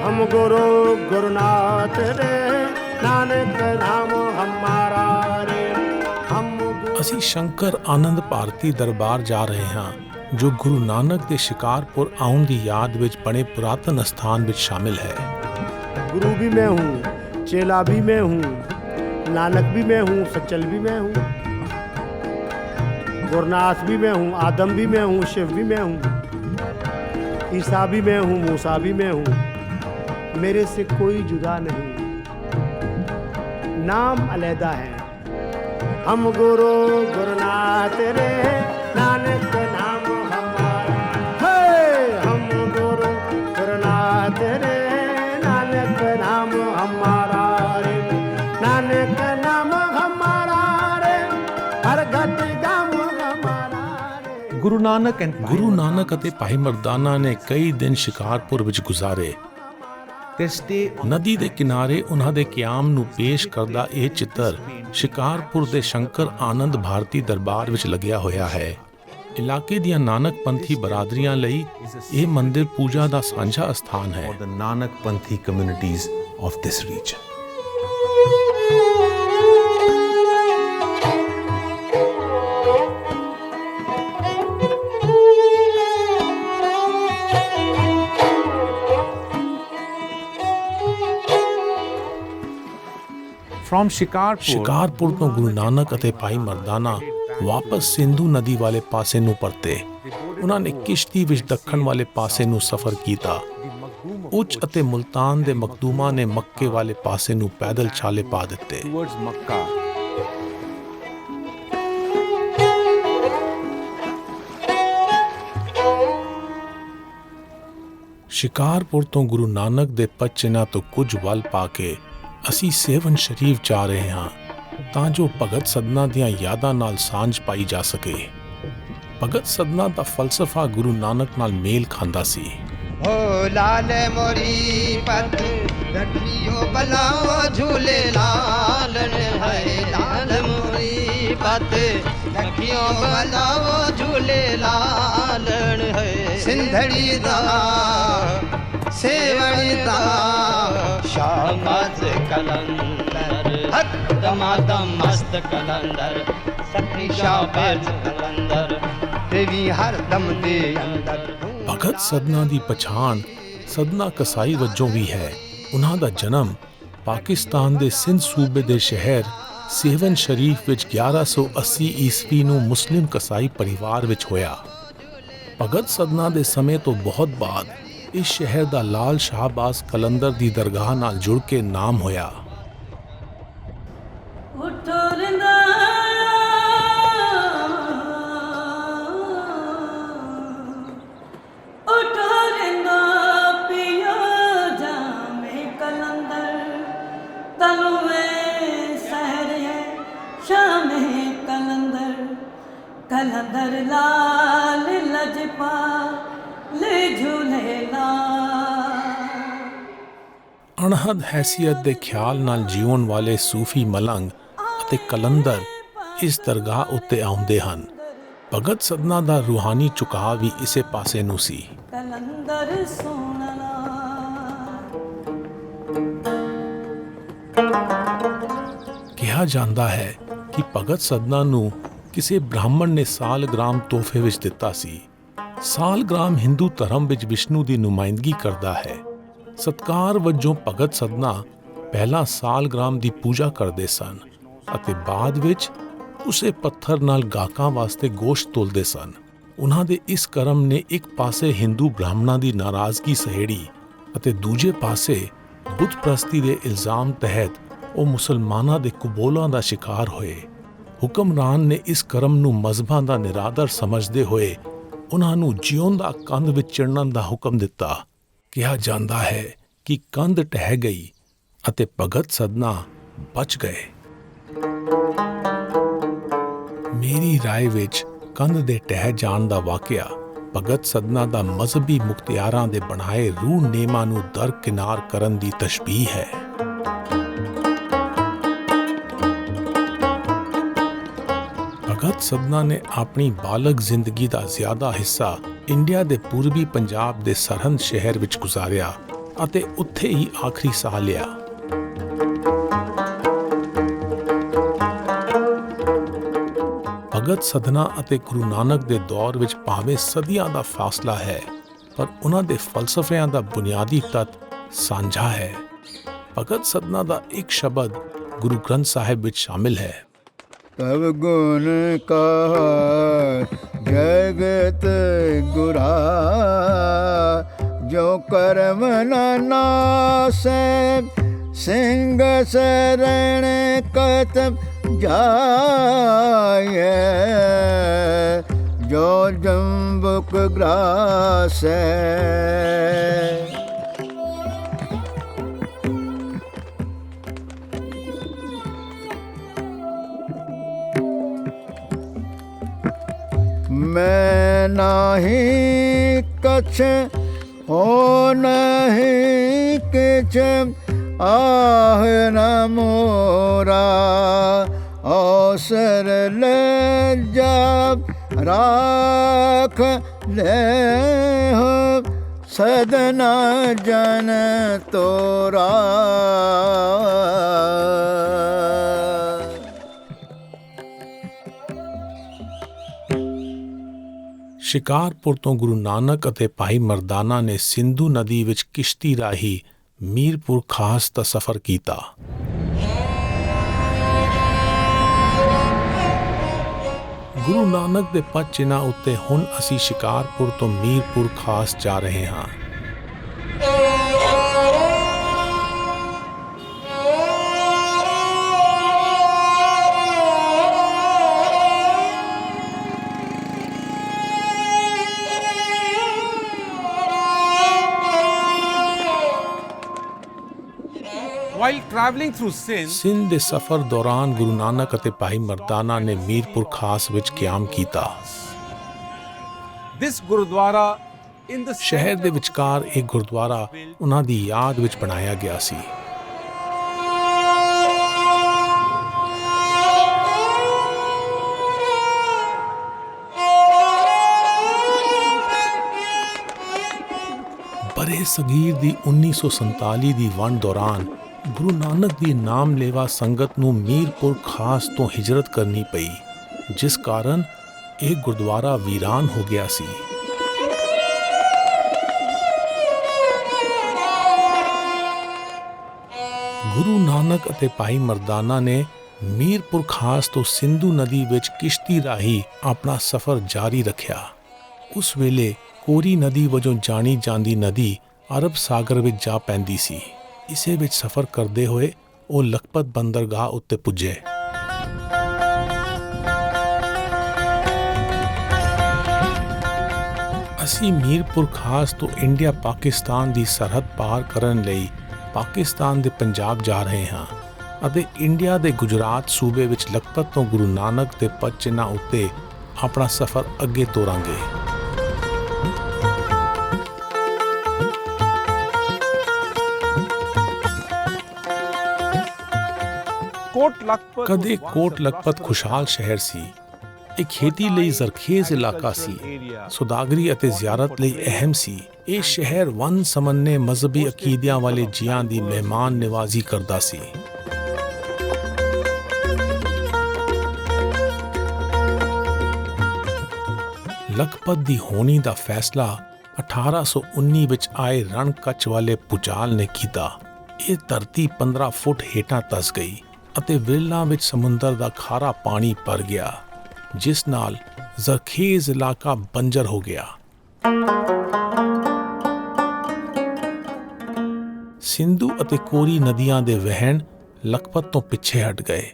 हम गुरु गुरुनाथ रे नानक नाम हमारा रे। ਅਸੀਂ ਸ਼ੰਕਰ ਆਨੰਦ ਭਾਰਤੀ ਦਰਬਾਰ ਜਾ ਰਹੇ ਹਾਂ, ਜੋ ਗੁਰੂ ਨਾਨਕ ਦੇ ਸ਼ਿਕਾਰਪੁਰ ਆਉਣ ਦੀ ਯਾਦ ਵਿੱਚ ਬਣੇ ਪੁਰਾਤਨ ਅਸਥਾਨ ਵਿੱਚ ਸ਼ਾਮਿਲ ਹੈ। गुरु भी मैं हूँ, चेला भी मैं हूँ, नानक भी मैं हूँ, सचल भी मैं हूँ, गुरनाथ भी मैं हूँ, आदम भी मैं हूँ, शिव भी मैं हूँ, ईसा भी मैं हूँ, मूसा भी मैं हूँ, मेरे से कोई जुदा नहीं, नाम अलहदा है। हम गुरु गुरुनाथ रे नानक नाम हमारा है। हम गुरु गुरुनाथ रे नानक नाम हमारा रे। नानक नाम हमारा रे, हर घट गाम हमारा रे। ਗੁਰੂ ਨਾਨਕ ਅਤੇ ਭਾਈ ਮਰਦਾਨਾ ਨੇ ਕਈ ਦਿਨ ਸ਼ਿਕਾਰਪੁਰ ਵਿੱਚ ਗੁਜ਼ਾਰੇ। ਨਦੀ ਦੇ ਕਿਨਾਰੇ ਉਹਨਾਂ ਦੇ ਕਿਆਮ ਨੂੰ ਪੇਸ਼ ਕਰਦਾ ਇਹ ਚਿੱਤਰ ਸ਼ਿਕਾਰਪੁਰ ਦੇ ਸ਼ੰਕਰ ਆਨੰਦ ਭਾਰਤੀ ਦਰਬਾਰ ਵਿੱਚ ਲੱਗਿਆ ਹੋਇਆ ਹੈ। ਇਲਾਕੇ ਦੀਆਂ ਨਾਨਕ ਪੰਥੀ ਬਰਾਦਰੀਆਂ ਲਈ ਇਹ ਮੰਦਿਰ ਪੂਜਾ ਦਾ ਸਾਂਝਾ ਸਥਾਨ ਹੈ। ਨਾਨਕ ਪੰਥੀ communities of this region. Shikarpur ਤੋਂ ਗੁਰੂ ਨਾਨਕ ਅਤੇ ਭਾਈ ਮਰਦਾਨਾ ਵਾਪਸ ਸਿੰਧੂ ਨਦੀ ਵਾਲੇ ਪਾਸੇ ਨੂੰ ਪਰਤੇ। ਉਹਨਾਂ ਨੇ ਕਿਸ਼ਤੀ ਵਿੱਚ ਦੱਖਣ ਵਾਲੇ ਪਾਸੇ ਨੂੰ ਸਫ਼ਰ ਕੀਤਾ। ਉੱਚ ਅਤੇ ਮੁਲਤਾਨ ਦੇ ਮਖਦੂਮਾਂ ਨੇ ਮੱਕੇ ਵਾਲੇ ਪਾਸੇ ਨੂੰ ਪੈਦਲ ਛਾਲੇ ਪਾ ਦਿੱਤੇ। ਸ਼ਿਕਾਰਪੁਰ ਤੋਂ ਗੁਰੂ ਨਾਨਕ ਦੇ ਪਚਿਨਾਂ ਤੋਂ ਕੁਝ ਵੱਲ ਪਾ ਕੇ ਅਸੀਂ ਸੇਵਨ ਸ਼ਰੀਫ ਜਾ ਰਹੇ ਹਾਂ, ਤਾਂ ਜੋ ਭਗਤ ਸਦਨਾ ਦੀਆਂ ਯਾਦਾਂ ਨਾਲ ਸਾਂਝ ਪਾਈ ਜਾ ਸਕੇ। ਭਗਤ ਸਦਨਾ ਦਾ ਫਲਸਫਾ ਗੁਰੂ ਨਾਨਕ ਨਾਲ ਮੇਲ ਖਾਂਦਾ ਸੀ। हो लाल मोरी पत रखियो बलाओ झूले लालन है। लाल मोरी पत रखियो बलाओ झूले लालन है। सिंधड़ी दा सेवड़ी दा शाहबाज कलंदर हक दमादम मस्त कलंदर सखी शाहबाज कलंदर देवी हर दम दे अंदर। ਭਗਤ ਸਦਨਾ ਦੀ ਪਛਾਣ ਸਦਨਾ ਕਸਾਈ ਵਜੋਂ ਵੀ ਹੈ। ਉਹਨਾਂ ਦਾ ਜਨਮ ਪਾਕਿਸਤਾਨ ਦੇ ਸਿੰਧ ਸੂਬੇ ਦੇ ਸ਼ਹਿਰ ਸੇਵਨ ਸ਼ਰੀਫ ਵਿੱਚ 1180 ਈਸਵੀ ਨੂੰ ਮੁਸਲਿਮ ਕਸਾਈ ਪਰਿਵਾਰ ਵਿੱਚ ਹੋਇਆ। ਭਗਤ ਸਦਨਾ ਦੇ ਸਮੇਂ ਤੋਂ ਬਹੁਤ ਬਾਅਦ ਇਸ ਸ਼ਹਿਰ ਦਾ ਲਾਲ ਸ਼ਾਹਬਾਜ਼ ਕਲੰਦਰ ਦੀ ਦਰਗਾਹ ਨਾਲ ਜੁੜ ਕੇ ਨਾਮ ਹੋਇਆ। कलंदर लाल लजपाल झूलेला। ਅਣਹਦ ਹੈਸੀਅਤ ਦੇ ਖਿਆਲ ਨਾਲ ਜੀਉਣ ਵਾਲੇ ਸੂਫੀ ਮਲੰਗ ਅਤੇ ਕਲੰਦਰ ਇਸ ਦਰਗਾਹ ਉੱਤੇ ਆਉਂਦੇ ਹਨ। ਭਗਤ ਸਦਨਾ ਦਾ ਰੂਹਾਨੀ ਝੁਕਾਅ ਵੀ ਇਸੇ ਪਾਸੇ ਨੂੰ ਸੀ। ਕਲੰਦਰ ਸੋਹਣਾ ਕਿਹਾ ਜਾਂਦਾ ਹੈ ਕਿ ਭਗਤ ਸਦਨਾ ਨੂੰ ਕਿਸੇ ਬ੍ਰਾਹਮਣ ਨੇ ਸਾਲਗ੍ਰਾਮ ਤੋਹਫੇ ਵਿੱਚ ਦਿੱਤਾ ਸੀ। ਸਾਲਗ੍ਰਾਮ ਹਿੰਦੂ ਧਰਮ ਵਿੱਚ ਵਿਸ਼ਨੂੰ ਦੀ ਨੁਮਾਇੰਦਗੀ ਕਰਦਾ ਹੈ। ਸਤਕਾਰ ਵਜੋਂ ਭਗਤ ਸਦਨਾ ਪਹਿਲਾਂ ਸਾਲਗ੍ਰਾਮ ਦੀ ਪੂਜਾ ਕਰਦੇ ਸਨ ਅਤੇ ਬਾਅਦ ਵਿੱਚ ਉਸੇ ਪੱਥਰ ਨਾਲ ਗਾਹਕਾਂ ਵਾਸਤੇ ਗੋਸ਼ਤ ਤੋਲਦੇ ਸਨ। ਉਹਨਾਂ ਦੇ ਇਸ ਕਰਮ ਨੇ ਇੱਕ ਪਾਸੇ ਹਿੰਦੂ ਬ੍ਰਾਹਮਣਾਂ ਦੀ ਨਾਰਾਜ਼ਗੀ ਸਹੇੜੀ ਅਤੇ ਦੂਜੇ ਪਾਸੇ ਬੁੱਤ ਪ੍ਰਸਤੀ ਦੇ ਇਲਜ਼ਾਮ ਤਹਿਤ ਉਹ ਮੁਸਲਮਾਨਾਂ ਦੇ ਕੁਬੋਲਾਂ ਦਾ ਸ਼ਿਕਾਰ ਹੋਏ। ਹੁਕਮਰਾਨ ਨੇ ਇਸ ਕਰਮ ਨੂੰ ਮਜ਼ਹਬਾਂ ਦਾ ਨਿਰਾਦਰ ਸਮਝਦੇ ਹੋਏ ਉਹਨਾਂ ਨੂੰ ਜਿਉਂਦਾ ਕੰਧ ਵਿੱਚ ਚਿਣਨ ਦਾ ਹੁਕਮ ਦਿੱਤਾ। ਕਿਹਾ ਜਾਂਦਾ ਹੈ ਕਿ ਕੰਧ ਢਹਿ ਗਈ ਅਤੇ ਭਗਤ ਸਦਨਾ ਬਚ ਗਏ। ਮੇਰੀ ਰਾਏ ਵਿੱਚ ਕੰਧ ਦੇ ਢਹਿ ਜਾਣ ਦਾ ਵਾਕਿਆ ਭਗਤ ਸਦਨਾ ਦਾ ਮਜ਼ਹਬੀ ਮੁਖਤਿਆਰਾਂ ਦੇ ਬਣਾਏ ਰੂਹ ਨੇਮਾਂ ਨੂੰ ਦਰਕਿਨਾਰ ਕਰਨ ਦੀ ਤਸ਼ਬੀਹ ਹੈ। ਭਗਤ ਸਦਨਾ ਨੇ ਆਪਣੀ ਬਾਲਗ ਜ਼ਿੰਦਗੀ ਦਾ ਜ਼ਿਆਦਾ ਹਿੱਸਾ ਇੰਡੀਆ ਦੇ ਪੂਰਬੀ ਪੰਜਾਬ ਦੇ ਸਰਹੰਦ ਸ਼ਹਿਰ ਵਿੱਚ ਗੁਜ਼ਾਰਿਆ ਅਤੇ ਉੱਥੇ ਹੀ ਆਖਰੀ ਸਾਹ ਲਿਆ। ਭਗਤ ਸਦਨਾ ਅਤੇ ਗੁਰੂ ਨਾਨਕ ਦੇ ਦੌਰ ਵਿੱਚ ਭਾਵੇਂ ਸਦੀਆਂ ਦਾ ਫਾਸਲਾ ਹੈ, ਪਰ ਉਹਨਾਂ ਦੇ ਫਲਸਫਿਆਂ ਦਾ ਬੁਨਿਆਦੀ ਤੱਤ ਸਾਂਝਾ ਹੈ। ਭਗਤ ਸਦਨਾ ਦਾ ਇੱਕ ਸ਼ਬਦ ਗੁਰੂ ਗ੍ਰੰਥ ਸਾਹਿਬ ਵਿੱਚ ਸ਼ਾਮਿਲ ਹੈ। ਤਬ ਗੁਣ ਕਹਾ ਜਗਤ ਗੁਰਾ ਜੋ ਕਰਮ ਨ ਨਾਸੈ ਸਿੰਘ ਸਰਣ ਕਤ ਜਾਏ ਜੋ ਜੰਬੁਕ ਗ੍ਰਾਸੈ। मैं नाही कछ हो नहीं किछ आह न मोरा अवसर ले जा राख ले हो सदना जन तोरा। ਸ਼ਿਕਾਰਪੁਰ ਤੋਂ ਗੁਰੂ ਨਾਨਕ ਅਤੇ ਭਾਈ ਮਰਦਾਨਾ ਨੇ ਸਿੰਧੂ ਨਦੀ ਵਿੱਚ ਕਿਸ਼ਤੀ ਰਾਹੀਂ ਮੀਰਪੁਰ ਖਾਸ ਦਾ ਸਫ਼ਰ ਕੀਤਾ। ਗੁਰੂ ਨਾਨਕ ਦੇ ਪਦ ਚਿੰਨ੍ਹਾਂ ਉੱਤੇ ਹੁਣ ਅਸੀਂ ਸ਼ਿਕਾਰਪੁਰ ਤੋਂ ਮੀਰਪੁਰ ਖਾਸ ਜਾ ਰਹੇ ਹਾਂ। ਸਿੰਧ ਦੇ ਸਫ਼ਰ ਦੌਰਾਨ ਗੁਰੂ ਨਾਨਕ ਅਤੇ ਭਾਈ ਮਰਦਾਨਾ ਨੇ ਮੀਰਪੁਰ ਖਾਸ ਵਿੱਚ ਕਿਆਮ ਕੀਤਾ। ਸ਼ਹਿਰ ਦੇ ਵਿਚਕਾਰ ਇੱਕ ਗੁਰਦੁਆਰਾ ਉਹਨਾਂ ਦੀ ਯਾਦ ਵਿੱਚ ਬਣਾਇਆ ਗਿਆ ਸੀ। ਬਰੇ ਸਗੀਰ ਦੀ 1947 ਦੀ ਵੰਡ ਦੌਰਾਨ ਗੁਰੂ ਨਾਨਕ ਦੀ ਨਾਮਲੇਵਾ ਸੰਗਤ ਨੂੰ ਮੀਰਪੁਰ ਖਾਸ ਤੋਂ ਹਿਜਰਤ ਕਰਨੀ ਪਈ, ਜਿਸ ਕਾਰਨ ਇਹ ਗੁਰਦੁਆਰਾ ਵੀਰਾਨ ਹੋ ਗਿਆ ਸੀ। ਗੁਰੂ ਨਾਨਕ ਅਤੇ ਭਾਈ ਮਰਦਾਨਾ ਨੇ ਮੀਰਪੁਰ ਖਾਸ ਤੋਂ ਸਿੰਧੂ ਨਦੀ ਵਿੱਚ ਕਿਸ਼ਤੀ ਰਾਹੀਂ ਆਪਣਾ ਸਫ਼ਰ ਜਾਰੀ ਰੱਖਿਆ। ਉਸ ਵੇਲੇ ਕੋਰੀ ਨਦੀ ਵਜੋਂ ਜਾਣੀ ਜਾਂਦੀ ਨਦੀ ਅਰਬ ਸਾਗਰ ਵਿੱਚ ਜਾ ਪੈਂਦੀ ਸੀ। ਇਸੇ ਵਿੱਚ ਸਫ਼ਰ ਕਰਦੇ ਹੋਏ ਉਹ ਲਖਪਤ ਬੰਦਰਗਾਹ ਉੱਤੇ ਪੁੱਜੇ। ਅਸੀਂ ਮੀਰਪੁਰ ਖਾਸ ਤੋਂ ਇੰਡੀਆ ਪਾਕਿਸਤਾਨ ਦੀ ਸਰਹੱਦ ਪਾਰ ਕਰਨ ਲਈ ਪਾਕਿਸਤਾਨ ਦੇ ਪੰਜਾਬ ਜਾ ਰਹੇ ਹਾਂ ਅਤੇ ਇੰਡੀਆ ਦੇ ਗੁਜਰਾਤ ਸੂਬੇ ਵਿੱਚ ਲਖਪਤ ਤੋਂ ਗੁਰੂ ਨਾਨਕ ਦੇ ਪਦ ਚਿੰਨ੍ਹਾਂ ਉੱਤੇ ਆਪਣਾ ਸਫ਼ਰ ਅੱਗੇ ਤੋਰਾਂਗੇ। ਕਦੇ ਕੋਟ ਲਖਪਤ ਖੁਸ਼ਹਾਲ ਸ਼ਹਿਰ ਸੀ। ਇਹ ਖੇਤੀ ਲਈ ਜ਼ਰਖੇਜ਼ ਇਲਾਕਾ ਸੀ, ਸੁਦਾਗਰੀ ਅਤੇ ਜ਼ਿਆਰਤ ਲਈ ਅਹਿਮ ਸੀ। ਇਹ ਸ਼ਹਿਰ ਵੰਨ ਸਮੰਨੇ ਮਜ਼ਹਬੀ ਅਕੀਦਿਆਂ ਵਾਲੇ ਜੀਆਂ ਦੀ ਮਹਿਮਾਨ ਨਿਵਾਜ਼ੀ ਕਰਦਾ ਸੀ। ਲਖਪਤ ਦੀ ਹੋਣੀ ਦਾ ਫੈਸਲਾ 1819 ਵਿੱਚ ਆਏ ਰਣ ਕੱਚ ਵਾਲੇ ਭੂਚਾਲ ਨੇ ਕੀਤਾ। ਇਹ ਧਰਤੀ 15 ਫੁੱਟ ਹੇਠਾਂ ਧੱਸ ਗਈ ਅਤੇ ਵਿਰਲਾਂ ਵਿੱਚ ਸਮੁੰਦਰ ਦਾ ਖਾਰਾ ਪਾਣੀ ਭਰ ਗਿਆ, ਜਿਸ ਨਾਲ ਜ਼ਰਖੇਜ਼ ਇਲਾਕਾ ਬੰਜਰ ਹੋ ਗਿਆ। ਸਿੰਧੂ ਅਤੇ ਕੋਰੀ ਨਦੀਆਂ ਦੇ ਵਹਿਣ ਲਖਪਤ ਤੋਂ ਪਿੱਛੇ ਹਟ ਗਏ।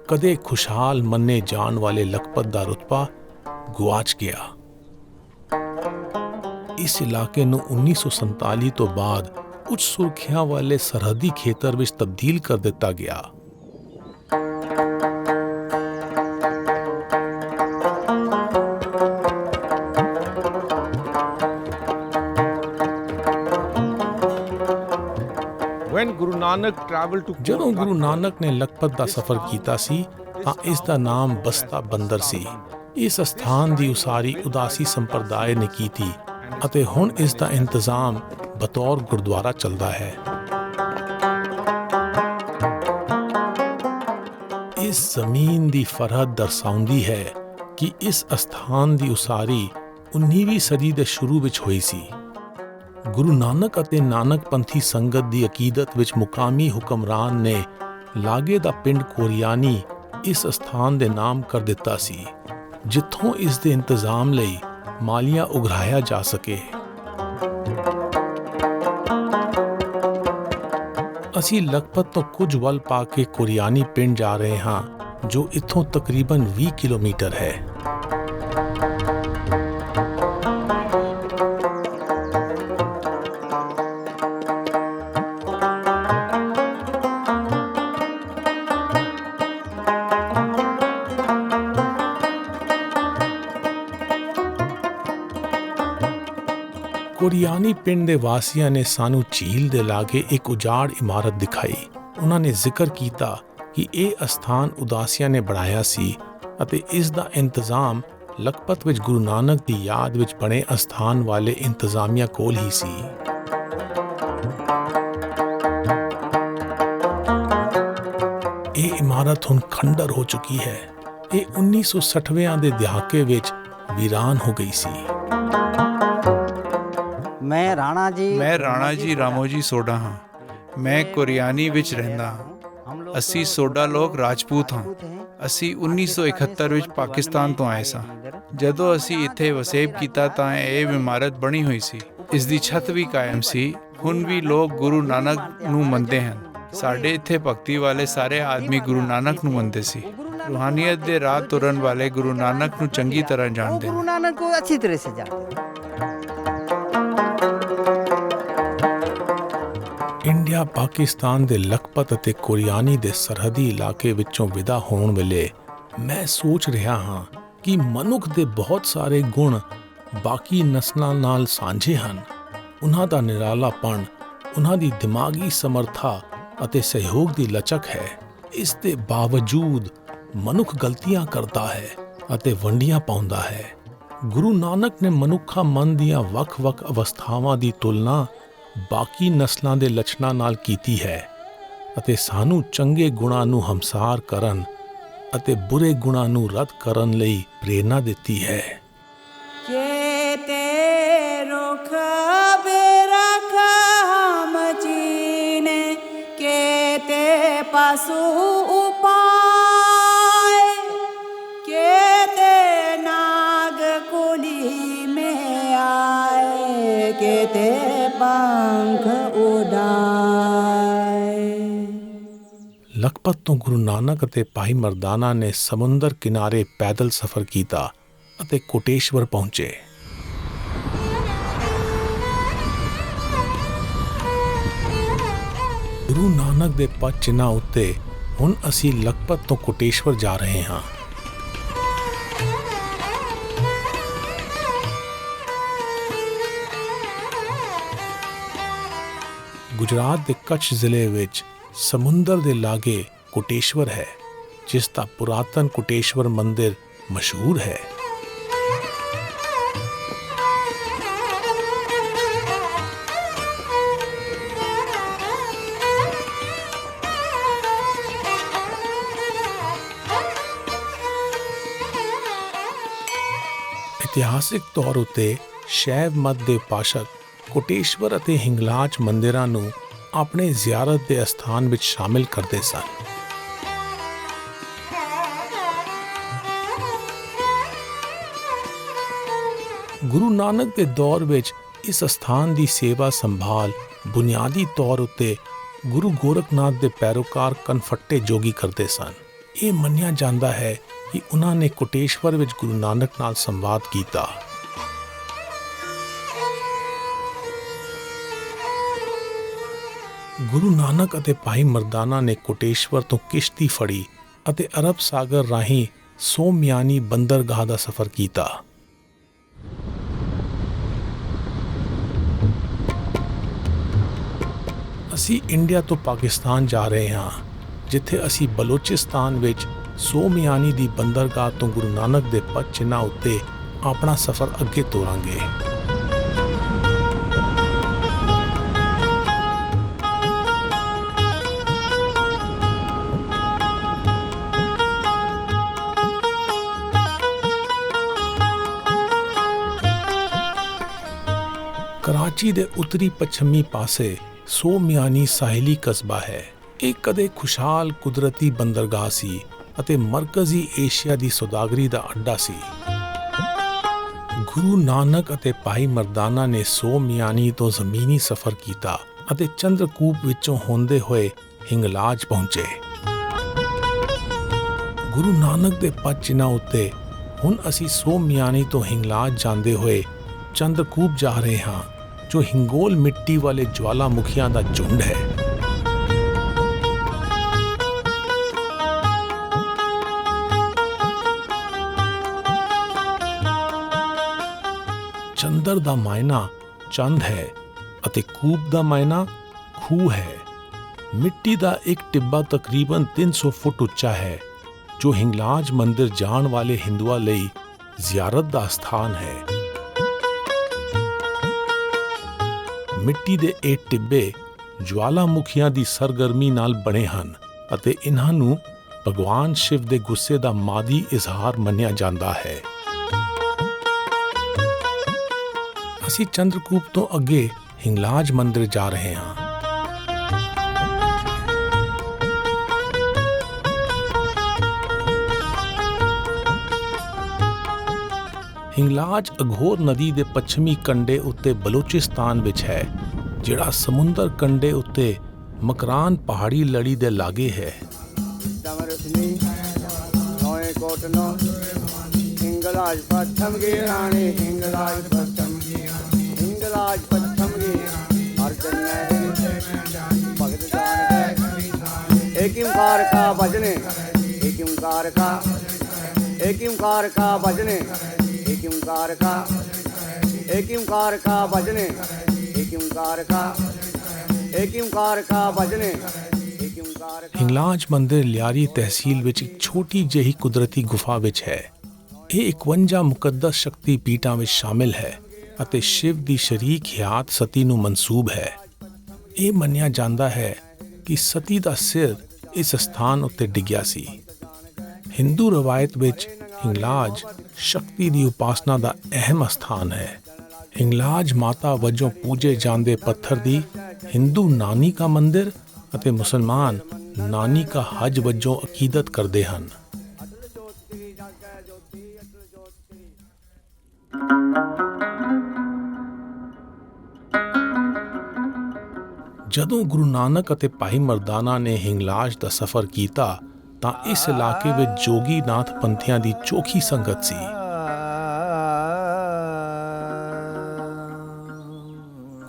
ਕਦੇ ਖੁਸ਼ਹਾਲ ਮੰਨੇ ਜਾਣ ਵਾਲੇ ਲਖਪਤ ਦਾ ਰੁਤਬਾ ਗੁਆਚ ਗਿਆ। ਇਸ ਇਲਾਕੇ ਨੂੰ 1947 ਤੋਂ ਬਾਅਦ ਉੱਚ ਸੁਰੱਖਿਆ ਵਾਲੇ ਸਰਹੱਦੀ ਖੇਤਰ ਵਿੱਚ ਤਬਦੀਲ ਕਰ ਦਿੱਤਾ ਗਿਆ। ਜਦੋਂ ਗੁਰੂ ਨਾਨਕ ਨੇ ਲਖਪਤ ਦਾ ਸਫ਼ਰ ਕੀਤਾ ਸੀ ਤਾਂ ਇਸ ਦਾ ਨਾਮ ਬਸਤਾ ਬੰਦਰ ਸੀ। ਇਸ ਸਥਾਨ ਦੀ ਉਸਾਰੀ ਉਦਾਸੀ ਸੰਪਰਦਾਇ ਨੇ ਕੀਤੀ ਅਤੇ ਹੁਣ ਇਸ ਦਾ ਇੰਤਜ਼ਾਮ ਬਤੌਰ ਗੁਰਦੁਆਰਾ ਚੱਲਦਾ ਹੈ। ਇਸ ਜ਼ਮੀਨ ਦੀ ਫਰਹਦ ਦਰਸਾਉਂਦੀ ਹੈ ਕਿ ਇਸ ਅਸਥਾਨ ਦੀ ਉਸਾਰੀ 19ਵੀਂ ਸਦੀ ਦੇ ਸ਼ੁਰੂ ਵਿੱਚ ਹੋਈ ਸੀ। ਗੁਰੂ ਨਾਨਕ ਅਤੇ ਨਾਨਕਪੰਥੀ ਸੰਗਤ ਦੀ ਅਕੀਦਤ ਵਿੱਚ ਮੁਕਾਮੀ ਹੁਕਮਰਾਨ ਨੇ ਲਾਗੇ ਦਾ ਪਿੰਡ ਕੋਰੀਆਨੀ ਇਸ ਅਸਥਾਨ ਦੇ ਨਾਮ ਕਰ ਦਿੱਤਾ ਸੀ, ਜਿੱਥੋਂ ਇਸ ਦੇ ਇੰਤਜ਼ਾਮ ਲਈ ਮਾਲੀਆ ਉਗਰਾਇਆ ਜਾ ਸਕੇ। ਅਸੀਂ ਲਖਪਤ ਤੋਂ ਕੁਝ ਵੱਲ ਪਾ ਕੇ ਕੋਰੀਆਨੀ ਪਿੰਡ ਜਾ ਰਹੇ ਹਾਂ, ਜੋ ਇੱਥੋਂ ਤਕਰੀਬਨ 20 ਕਿਲੋਮੀਟਰ ਹੈ। ਕੋਰੀਆਨੀ ਪਿੰਡ ਦੇ ਵਾਸੀਆਂ ਨੇ ਸਾਨੂੰ ਝੀਲ ਦੇ ਲਾਗੇ ਇੱਕ ਉਜਾੜ ਇਮਾਰਤ ਦਿਖਾਈ। ਉਹਨਾਂ ਨੇ ਜ਼ਿਕਰ ਕੀਤਾ ਕਿ ਇਹ ਅਸਥਾਨ ਉਦਾਸੀਆਂ ਨੇ ਬਣਾਇਆ ਸੀ ਅਤੇ ਇਸ ਦਾ ਇੰਤਜ਼ਾਮ ਲਖਪਤ ਵਿੱਚ ਗੁਰੂ ਨਾਨਕ ਦੀ ਯਾਦ ਵਿੱਚ ਬਣੇ ਅਸਥਾਨ ਵਾਲੇ ਇੰਤਜ਼ਾਮੀਆ ਕੋਲ ਹੀ ਸੀ। ਇਹ ਇਮਾਰਤ ਹੁਣ ਖੰਡਰ ਹੋ ਚੁੱਕੀ ਹੈ। ਇਹ 1960ਵਿਆਂ ਦੇ ਦਹਾਕੇ ਵਿੱਚ ਵੀਰਾਨ ਹੋ ਗਈ ਸੀ। ਮੈਂ ਰਾਣਾ ਜੀ ਰਾਮੋਜੀ ਸੋਢਾ ਹਾਂ। ਮੈਂ ਕੋਰੀਆਨੀ ਵਿੱਚ ਰਹਿੰਦਾ ਹਾਂ। ਅਸੀਂ ਸੋਢਾ ਲੋਕ ਰਾਜਪੂਤ ਹਾਂ। ਅਸੀਂ 1971 ਵਿੱਚ ਪਾਕਿਸਤਾਨ ਤੋਂ ਆਏ ਸਾਂ। ਜਦੋਂ ਅਸੀਂ ਇੱਥੇ ਵਸੇਬ ਕੀਤਾ ਤਾਂ ਇਹ ਇਮਾਰਤ ਬਣੀ ਹੋਈ ਸੀ। ਇਸ ਦੀ ਛੱਤ ਵੀ ਕਾਇਮ ਸੀ। ਹੁਣ ਵੀ ਲੋਕ ਗੁਰੂ ਨਾਨਕ ਨੂੰ ਮੰਨਦੇ ਹਨ। ਸਾਡੇ ਇੱਥੇ ਭਗਤੀ ਵਾਲੇ ਸਾਰੇ ਆਦਮੀ ਗੁਰੂ ਨਾਨਕ ਨੂੰ ਮੰਨਦੇ ਸੀ। ਰੂਹਾਨੀਅਤ ਦੇ ਰਾਹ ਤੁਰਨ ਵਾਲੇ ਗੁਰੂ ਨਾਨਕ ਨੂੰ ਚੰਗੀ ਤਰ੍ਹਾਂ ਜਾਣਦੇ ਗੁਰੂ ਨਾਨਕ ਨੂੰ ਅੱਛੀ ਤਰ੍ਹਾਂ ਸੇ ਜਾਣਦੇ। ਇੰਡੀਆ ਪਾਕਿਸਤਾਨ ਦੇ ਲਖਪਤ ਅਤੇ ਕੋਰੀਆਨੀ ਦੇ ਸਰਹੱਦੀ ਇਲਾਕੇ ਵਿੱਚੋਂ ਵਿਦਾ ਹੋਣ ਵੇਲੇ ਮੈਂ ਸੋਚ ਰਿਹਾ ਹਾਂ ਕਿ ਮਨੁੱਖ ਦੇ ਬਹੁਤ ਸਾਰੇ ਗੁਣ ਬਾਕੀ ਨਸਲਾਂ ਨਾਲ ਸਾਂਝੇ ਹਨ। ਉਹਨਾਂ ਦਾ ਨਿਰਾਲਾਪਣ, ਉਹਨਾਂ ਦੀ ਦਿਮਾਗੀ ਸਮਰੱਥਾ ਅਤੇ ਸਹਿਯੋਗ ਦੀ ਲਚਕ ਹੈ। ਇਸ ਦੇ ਬਾਵਜੂਦ ਮਨੁੱਖ ਗਲਤੀਆਂ ਕਰਦਾ ਹੈ ਅਤੇ ਵੰਡੀਆਂ ਪਾਉਂਦਾ ਹੈ। ਗੁਰੂ ਨਾਨਕ ਨੇ ਮਨੁੱਖਾ ਮਨ ਦੀਆਂ ਵੱਖ-ਵੱਖ ਅਵਸਥਾਵਾਂ ਦੀ ਤੁਲਨਾ ਬਾਕੀ ਨਸਲਾਂ ਦੇ ਲੱਛਣਾਂ ਨਾਲ ਕੀਤੀ ਹੈ ਅਤੇ ਸਾਨੂੰ ਚੰਗੇ ਗੁਣਾਂ ਨੂੰ ਹਮਸਾਰ ਕਰਨ ਅਤੇ ਬੁਰੇ ਗੁਣਾਂ ਨੂੰ ਰੱਦ ਕਰਨ ਲਈ ਪ੍ਰੇਰਨਾ ਦਿੱਤੀ ਹੈ। ਕੇਤੇ ਰੁਖ ਬੇਰਖ ਹਮ ਚੀਨੇ, ਕੇਤੇ ਪਸ਼ੂ ਉਪਾਏ, ਕੇਤੇ ਨਾਗ ਕੁਲੀ में आए, केते पंख उड़ाए। ਲਖਪਤ ਤੋਂ ਗੁਰੂ ਨਾਨਕ ਅਤੇ ਭਾਈ ਮਰਦਾਨਾ ਨੇ ਸਮੁੰਦਰ ਕਿਨਾਰੇ ਪੈਦਲ ਸਫ਼ਰ ਕੀਤਾ ਅਤੇ ਕੋਟੇਸ਼ਵਰ ਪਹੁੰਚੇ। ਗੁਰੂ ਨਾਨਕ ਦੇ ਪਦ ਚਿੰਨ੍ਹਾਂ ਉੱਤੇ ਹੁਣ ਅਸੀਂ ਲਖਪਤ ਤੋਂ ਕੋਟੇਸ਼ਵਰ ਜਾ ਰਹੇ ਹਾਂ। ਗੁਜਰਾਤ ਦੇ ਕੱਛ ਜ਼ਿਲ੍ਹੇ ਵਿੱਚ ਸਮੁੰਦਰ ਦੇ ਲਾਗੇ ਕੋਟੇਸ਼ਵਰ ਹੈ, ਜਿਸ ਦਾ ਪੁਰਾਤਨ ਕੋਟੇਸ਼ਵਰ ਮੰਦਿਰ ਮਸ਼ਹੂਰ ਹੈ। ਇਤਿਹਾਸਿਕ ਤੌਰ ਉੱਤੇ ਸ਼ੈਵ ਮਤ ਦੇ ਉਪਾਸ਼ਕ ਕੋਟੇਸ਼ਵਰ ਅਤੇ ਹਿੰਗਲਾਜ ਮੰਦਿਰਾਂ ਨੂੰ ਆਪਣੇ ਜ਼ਿਆਰਤ ਦੇ ਅਸਥਾਨ ਵਿੱਚ ਸ਼ਾਮਿਲ ਕਰਦੇ ਸਨ। ਗੁਰੂ ਨਾਨਕ ਦੇ ਦੌਰ ਵਿੱਚ ਇਸ ਅਸਥਾਨ ਦੀ ਸੇਵਾ ਸੰਭਾਲ ਬੁਨਿਆਦੀ ਤੌਰ ਉੱਤੇ ਗੁਰੂ ਗੋਰਖਨਾਥ ਦੇ ਪੈਰੋਕਾਰ ਕਨਫੱਟੇ ਜੋਗੀ ਕਰਦੇ ਸਨ। ਇਹ ਮੰਨਿਆ ਜਾਂਦਾ ਹੈ ਕਿ ਉਹਨਾਂ ਨੇ ਕੋਟੇਸ਼ਵਰ ਵਿੱਚ ਗੁਰੂ ਨਾਨਕ ਨਾਲ ਸੰਵਾਦ ਕੀਤਾ। ਗੁਰੂ ਨਾਨਕ ਅਤੇ ਭਾਈ ਮਰਦਾਨਾ ਨੇ ਕੋਟੇਸ਼ਵਰ ਤੋਂ ਕਿਸ਼ਤੀ ਫੜੀ ਅਤੇ ਅਰਬ ਸਾਗਰ ਰਾਹੀਂ ਸੋਮਿਆਨੀ ਬੰਦਰਗਾਹ ਦਾ ਸਫ਼ਰ ਕੀਤਾ। ਅਸੀਂ ਇੰਡੀਆ ਤੋਂ ਪਾਕਿਸਤਾਨ ਜਾ ਰਹੇ ਹਾਂ, ਜਿੱਥੇ ਅਸੀਂ ਬਲੋਚਿਸਤਾਨ ਵਿੱਚ ਸੋਮਿਆਨੀ ਦੀ ਬੰਦਰਗਾਹ ਤੋਂ ਗੁਰੂ ਨਾਨਕ ਦੇ ਪਦ ਚਿੰਨ੍ਹਾਂ ਉੱਤੇ ਆਪਣਾ ਸਫ਼ਰ ਅੱਗੇ ਤੋਰਾਂਗੇ। ਕਰਾਚੀ ਦੇ ਉੱਤਰੀ ਪੱਛਮੀ ਪਾਸੇ ਸੋਮਿਆਨੀ ਸਾਹਿਲੀ ਕਸਬਾ ਹੈ। ਇਹ ਕਦੇ ਖੁਸ਼ਹਾਲ ਕੁਦਰਤੀ ਬੰਦਰਗਾਹ ਸੀ ਅਤੇ ਮਰਕਜ਼ੀ ਏਸ਼ੀਆ ਦੀ ਸੌਦਾਗਰੀ ਦਾ ਅੱਡਾ ਸੀ। ਗੁਰੂ ਨਾਨਕ ਅਤੇ ਭਾਈ ਮਰਦਾਨਾ ਨੇ ਸੋਮਿਆਨੀ ਤੋਂ ਜ਼ਮੀਨੀ ਸਫ਼ਰ ਕੀਤਾ ਅਤੇ ਚੰਦਰਕੂਪ ਵਿੱਚੋਂ ਹੁੰਦੇ ਹੋਏ ਹਿੰਗਲਾਜ ਪਹੁੰਚੇ। ਗੁਰੂ ਨਾਨਕ ਦੇ ਪਦ ਚਿੰਨ੍ਹਾਂ ਉੱਤੇ ਹੁਣ ਅਸੀਂ ਸੋਮਿਆਨੀ ਤੋਂ ਹਿੰਗਲਾਜ ਜਾਂਦੇ ਹੋਏ ਚੰਦਰਕੂਪ ਜਾ ਰਹੇ ਹਾਂ, ਜੋ ਹਿੰਗੋਲ ਮਿੱਟੀ ਵਾਲੇ ਜਵਾਲਾਮੁਖੀਆਂ ਦਾ ਝੁੰਡ ਹੈ। ਚੰਦਰ ਦਾ ਮਾਇਨਾ ਚੰਦ ਹੈ ਅਤੇ ਕੂਪ ਦਾ ਮਾਇਨਾ ਖੂਹ ਹੈ। ਮਿੱਟੀ ਦਾ ਇੱਕ ਟਿੱਬਾ ਤਕਰੀਬਨ 300 ਫੁੱਟ ਉੱਚਾ ਹੈ, ਜੋ ਹਿੰਗਲਾਜ ਮੰਦਿਰ ਜਾਣ ਵਾਲੇ ਹਿੰਦੂਆਂ ਲਈ ਜ਼ਿਆਰਤ ਦਾ ਸਥਾਨ ਹੈ। ਮਿੱਟੀ ਦੇ ਇਹ ਟਿੱਬੇ ਜਵਾਲਾਮੁਖੀਆਂ ਦੀ ਸਰਗਰਮੀ ਨਾਲ ਬਣੇ ਹਨ ਅਤੇ ਇਹਨਾਂ ਨੂੰ ਭਗਵਾਨ ਸ਼ਿਵ ਦੇ ਗੁੱਸੇ ਦਾ ਮਾਦੀ ਇਜ਼ਹਾਰ ਮੰਨਿਆ ਜਾਂਦਾ ਹੈ। ਅਸੀਂ ਚੰਦਰਕੂਪ ਤੋਂ ਅੱਗੇ ਹਿੰਗਲਾਜ ਮੰਦਿਰ ਜਾ ਰਹੇ ਹਾਂ। ਹਿੰਗਲਾਜ ਅਘੋਰ ਨਦੀ ਦੇ ਪੱਛਮੀ ਕੰਢੇ ਉੱਤੇ ਬਲੋਚਿਸਤਾਨ ਵਿੱਚ ਹੈ, ਜਿਹੜਾ ਸਮੁੰਦਰ ਕੰਢੇ ਉੱਤੇ ਮਕਰਾਨ ਪਹਾੜੀ ਲੜੀ ਦੇ ਲਾਗੇ ਹੈ। ਹਿੰਗਲਾਜ ਪੱਛਮ ਗੀ ਰਾਣੀ, ਹਿੰਗਲਾਜ ਪੱਛਮ ਗੀ ਰਾਣੀ, ਹਿੰਗਲਾਜ ਪੱਛਮ ਗੀ ਅਰਜਨ ਭਗਤ ਜਾਨ ਏਕ ਓੰਕਾਰ ਕਾ ਭਜਨੇ, ਏਕ ਓੰਕਾਰ ਕਾ, ਏਕ ਓੰਕਾਰ ਕਾ ਭਜਨੇ, ਏਕ ਓੰਕਾਰ ਕਾ, ਏਕ ਓੰਕਾਰ ਕਾ ਭਜਨੇ, ਏਕ ਓੰਕਾਰ ਕਾ, ਏਕ ਓੰਕਾਰ ਕਾ ਭਜਨੇ, ਏਕ ਓੰਕਾਰ। ਹਿੰਗਲਾਜ ਮੰਦਿਰ ਲਿਆਰੀ ਤਹਿਸੀਲ ਵਿੱਚ ਇੱਕ ਛੋਟੀ ਜਿਹੀ ਕੁਦਰਤੀ ਗੁਫਾ ਵਿੱਚ ਹੈ। ਇਹ 51 ਮੁਕੱਦਸ ਸ਼ਕਤੀ ਪੀਠਾਂ ਵਿੱਚ ਸ਼ਾਮਿਲ ਹੈ ਅਤੇ ਸ਼ਿਵ ਦੀ ਸ਼ਰੀਕ ਹਿਆਤ ਸਤੀ ਨੂੰ ਮਨਸੂਬ ਹੈ। ਇਹ ਮੰਨਿਆ ਜਾਂਦਾ ਹੈ ਕਿ ਸਤੀ ਦਾ ਸਿਰ ਇਸ ਸਥਾਨ ਉੱਤੇ ਡਿੱਗਿਆ ਸੀ। ਹਿੰਦੂ ਰਵਾਇਤ ਵਿੱਚ ਹਿੰਗਲਾਜ ਸ਼ਕਤੀ ਦੀ ਉਪਾਸਨਾ ਦਾ ਅਹਿਮ ਸਥਾਨ ਹੈ। ਹਿੰਗਲਾਜ ਮਾਤਾ ਵਜੋਂ ਪੂਜੇ ਜਾਂਦੇ ਪੱਥਰ ਦੀ ਹਿੰਦੂ ਨਾਨੀ ਕਾ ਮੰਦਿਰ ਅਤੇ ਮੁਸਲਮਾਨ ਨਾਨੀ ਕਾ ਹਜ ਵਜੋਂ ਅਕੀਦਤ ਕਰਦੇ ਹਨ। ਜਦੋਂ ਗੁਰੂ ਨਾਨਕ ਅਤੇ ਭਾਈ ਮਰਦਾਨਾ ਨੇ ਹਿੰਗਲਾਜ ਦਾ ਸਫ਼ਰ ਕੀਤਾ ਤਾਂ ਇਸ ਇਲਾਕੇ ਵਿੱਚ ਜੋਗੀ ਨਾਥ ਪੰਥੀਆਂ ਦੀ ਚੋਖੀ ਸੰਗਤ ਸੀ।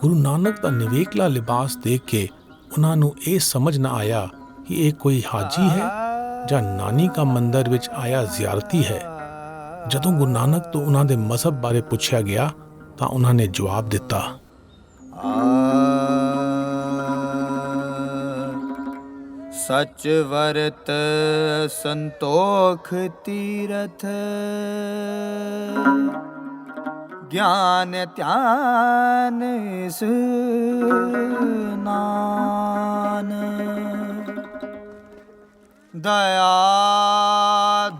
ਗੁਰੂ ਨਾਨਕ ਦਾ ਨਿਵੇਕਲਾ ਲਿਬਾਸ ਦੇਖ ਕੇ ਉਹਨਾਂ ਨੂੰ ਇਹ ਸਮਝ ਨਾ ਆਇਆ ਕਿ ਇਹ ਕੋਈ ਹਾਜੀ ਹੈ ਜਾਂ ਨਾਨੀ ਕਾ ਮੰਦਿਰ ਵਿੱਚ ਆਇਆ ਜ਼ਿਆਰਤੀ ਹੈ। ਜਦੋਂ ਗੁਰੂ ਨਾਨਕ ਤੋਂ ਉਹਨਾਂ ਦੇ ਮਜ਼ਹਬ ਬਾਰੇ ਪੁੱਛਿਆ ਗਿਆ ਤਾਂ ਉਹਨਾਂ ਨੇ ਜਵਾਬ ਦਿੱਤਾ, ਸਚ ਵਰਤ ਸੰਤੋਖ ਤੀਰਥ, ਗਿਆਨ ਧਿਆਨ ਇਸਨਾਨ, ਦਇਆ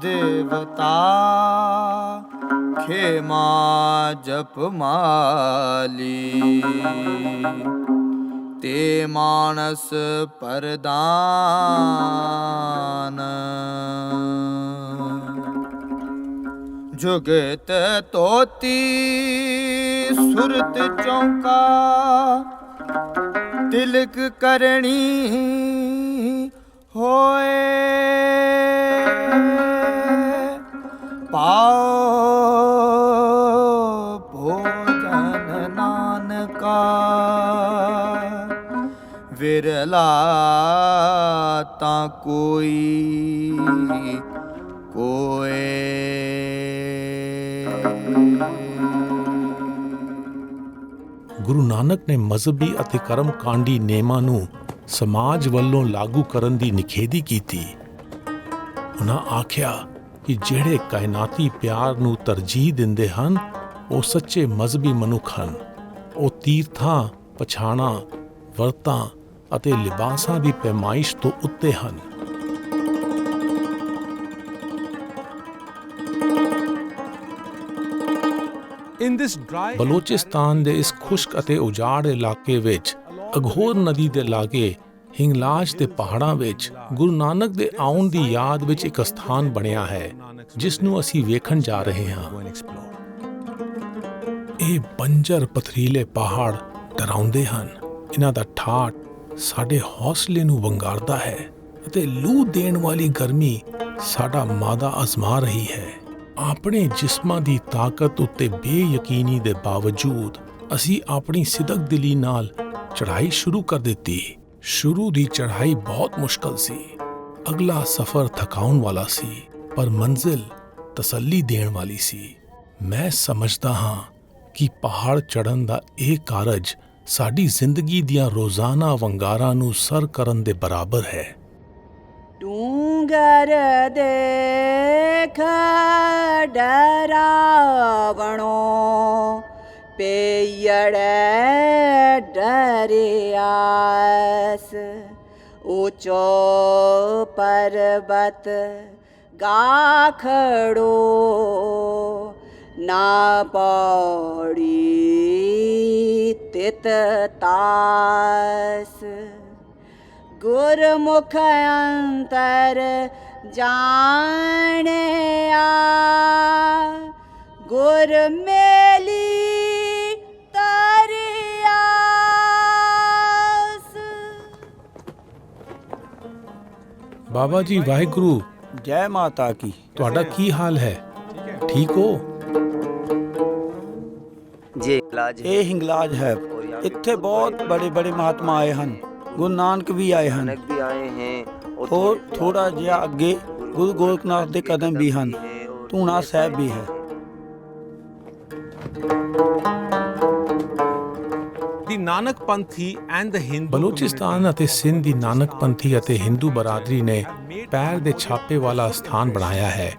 ਦੇਵਤਾ ਖੇਮਾ ਜਪ ਮਾਲੀ, ਤੇ ਮਾਨਸ ਪਰਦਾਨ, ਜੁਗਤ ਤੋਤੀ ਸੁਰਤ ਚੌਂਕਾ, ਤਿਲਕ ਕਰਣੀ ਹੋਏ, ਪਾਓ ਭੋਜਨ ਨਾਨਕਾ, ਵਿਰਲਾ ਤਾਂ ਕੋਈ ਗੁਰੂ ਨਾਨਕ ਨੇ ਮਜ਼ਹਬੀ ਅਤੇ ਕਰਮਕਾਂਡੀ ਨੇਮਾਂ ਨੂੰ ਸਮਾਜ ਵੱਲੋਂ ਲਾਗੂ ਕਰਨ ਦੀ ਨਿਖੇਧੀ ਕੀਤੀ। ਉਹਨਾਂ ਆਖਿਆ ਕਿ ਜਿਹੜੇ ਕਾਇਨਾਤੀ ਪਿਆਰ ਨੂੰ ਤਰਜੀਹ ਦਿੰਦੇ ਹਨ ਉਹ ਸੱਚੇ ਮਜ਼ਹਬੀ ਮਨੁੱਖ ਹਨ। ਉਹ ਤੀਰਥਾਂ, ਪਛਾਣਾਂ, ਵਰਤਾਂ ਅਤੇ ਲਿਬਾਸਾਂ ਦੀ ਪੈਮਾਇਸ਼ ਤੋਂ ਉੱਤੇ ਹਨ। ਬਲੋਚਿਸਤਾਨ ਦੇ ਇਸ ਖੁਸ਼ਕ ਅਤੇ ਉਜਾੜ ਇਲਾਕੇ ਵਿੱਚ ਅਘੋਰ ਨਦੀ ਦੇ ਲਾਗੇ ਹਿੰਗਲਾਜ ਦੇ ਪਹਾੜਾਂ ਵਿੱਚ ਗੁਰੂ ਨਾਨਕ ਦੇ ਆਉਣ ਦੀ ਯਾਦ ਵਿੱਚ ਇੱਕ ਸਥਾਨ ਬਣਿਆ ਹੈ ਜਿਸ ਨੂੰ ਅਸੀਂ ਵੇਖਣ ਜਾ ਰਹੇ ਹਾਂ। ਇਹ ਬੰਜਰ ਪਥਰੀਲੇ ਪਹਾੜ ਡਰਾਉਂਦੇ ਹਨ। ਇਹਨਾਂ ਦਾ ਠਾਠ ਸਾਡੇ ਹੌਸਲੇ ਨੂੰ ਵੰਗਾਰਦਾ ਹੈ ਅਤੇ ਲੂ ਦੇਣ ਵਾਲੀ ਗਰਮੀ ਸਾਡਾ ਮਾਦਾ ਅਜ਼ਮਾ ਰਹੀ ਹੈ। ਆਪਣੇ ਜਿਸਮਾਂ ਦੀ ਤਾਕਤ ਉੱਤੇ ਬੇਯਕੀਨੀ ਦੇ ਬਾਵਜੂਦ ਅਸੀਂ ਆਪਣੀ ਸਿਦਕ ਦਿਲੀ ਨਾਲ ਚੜ੍ਹਾਈ ਸ਼ੁਰੂ ਕਰ ਦਿੱਤੀ। ਸ਼ੁਰੂ ਦੀ ਚੜ੍ਹਾਈ ਬਹੁਤ ਮੁਸ਼ਕਲ ਸੀ। ਅਗਲਾ ਸਫ਼ਰ ਥਕਾਉਣ ਵਾਲਾ ਸੀ, ਪਰ ਮੰਜ਼ਿਲ ਤਸੱਲੀ ਦੇਣ ਵਾਲੀ ਸੀ। ਮੈਂ ਸਮਝਦਾ ਹਾਂ ਕਿ ਪਹਾੜ ਚੜ੍ਹਨ ਦਾ ਇਹ ਕਾਰਜ ਸਾਡੀ ਜ਼ਿੰਦਗੀ ਦੀਆਂ ਰੋਜ਼ਾਨਾ ਵੰਗਾਰਾਂ ਨੂੰ ਸਰ ਕਰਨ ਦੇ ਬਰਾਬਰ ਹੈ। ਡੂੰਗਰ ਦੇਖ ਡਰਾਵਣੋ ਪੇਯੜੈ ਡਰਿਆਸ ऊंचो पर्वत गाखड़ो ना पौड़ी तित तास गुरमुख अंतर जाने गुर मेली ਬਾਬਾ ਜੀ ਵਾਹਿਗੁਰੂ। ਜੈ ਮਾਤਾ ਕੀ। ਤੁਹਾਡਾ ਕੀ ਹਾਲ ਹੈ? ਠੀਕ ਹੋ? ਇਹ ਹਿੰਗਲਾਜ ਹੈ। ਇੱਥੇ ਬਹੁਤ ਬੜੇ ਬੜੇ ਮਹਾਤਮਾ ਆਏ ਹਨ। ਗੁਰੂ ਨਾਨਕ ਵੀ ਆਏ ਹਨ। ਹੋਰ ਥੋੜਾ ਜਿਹਾ ਅੱਗੇ ਗੁਰੂ ਗੋਰਖਨਾਥ ਦੇ ਕਦਮ ਵੀ ਹਨ। ਧੂਣਾ ਸਾਹਿਬ ਵੀ ਹੈ। ਬਲੋਚਿਸਤਾਨ ਅਤੇ ਸਿੰਧ ਦੀ ਨਾਨਕਪੰਥੀ ਅਤੇ ਹਿੰਦੂ ਬਰਾਦਰੀ ਨੇ ਪੈਰ ਦੇ ਛਾਪੇ ਵਾਲਾ ਸਥਾਨ ਬਣਾਇਆ ਹੈ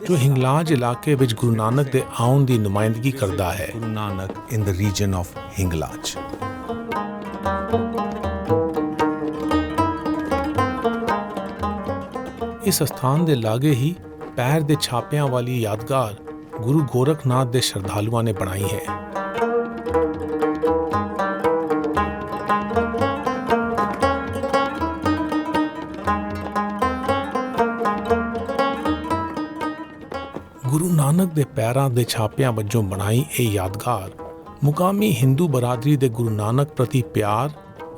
ਜੋ ਹਿੰਗਲਾਜ ਇਲਾਕੇ ਵਿੱਚ ਗੁਰੂ ਨਾਨਕ ਦੇ ਆਉਣ ਦੀ ਨੁਮਾਇੰਦਗੀ ਕਰਦਾ ਹੈ। ਗੁਰੂ ਨਾਨਕ ਇਨ ਦ ਰੀਜਨ ਆਫ ਹਿੰਗਲਾਜ। ਇਸ ਸਥਾਨ ਦੇ ਲਾਗੇ ਹੀ ਪੈਰ ਦੇ ਛਾਪਿਆਂ ਵਾਲੀ ਯਾਦਗਾਰ ਗੁਰੂ ਗੋਰਖਨਾਥ ਦੇ ਸ਼ਰਧਾਲੂਆਂ ਨੇ ਬਣਾਈ ਹੈ। ਗੁਰੂ ਨਾਨਕ ਦੇ ਪੈਰਾਂ ਦੇ ਛਾਪਿਆਂ ਵਜੋਂ ਬਣਾਈ ਇਹ ਯਾਦਗਾਰ ਮੁਕਾਮੀ ਹਿੰਦੂ ਬਰਾਦਰੀ ਦੇ ਗੁਰੂ ਨਾਨਕ ਪ੍ਰਤੀ ਪਿਆਰ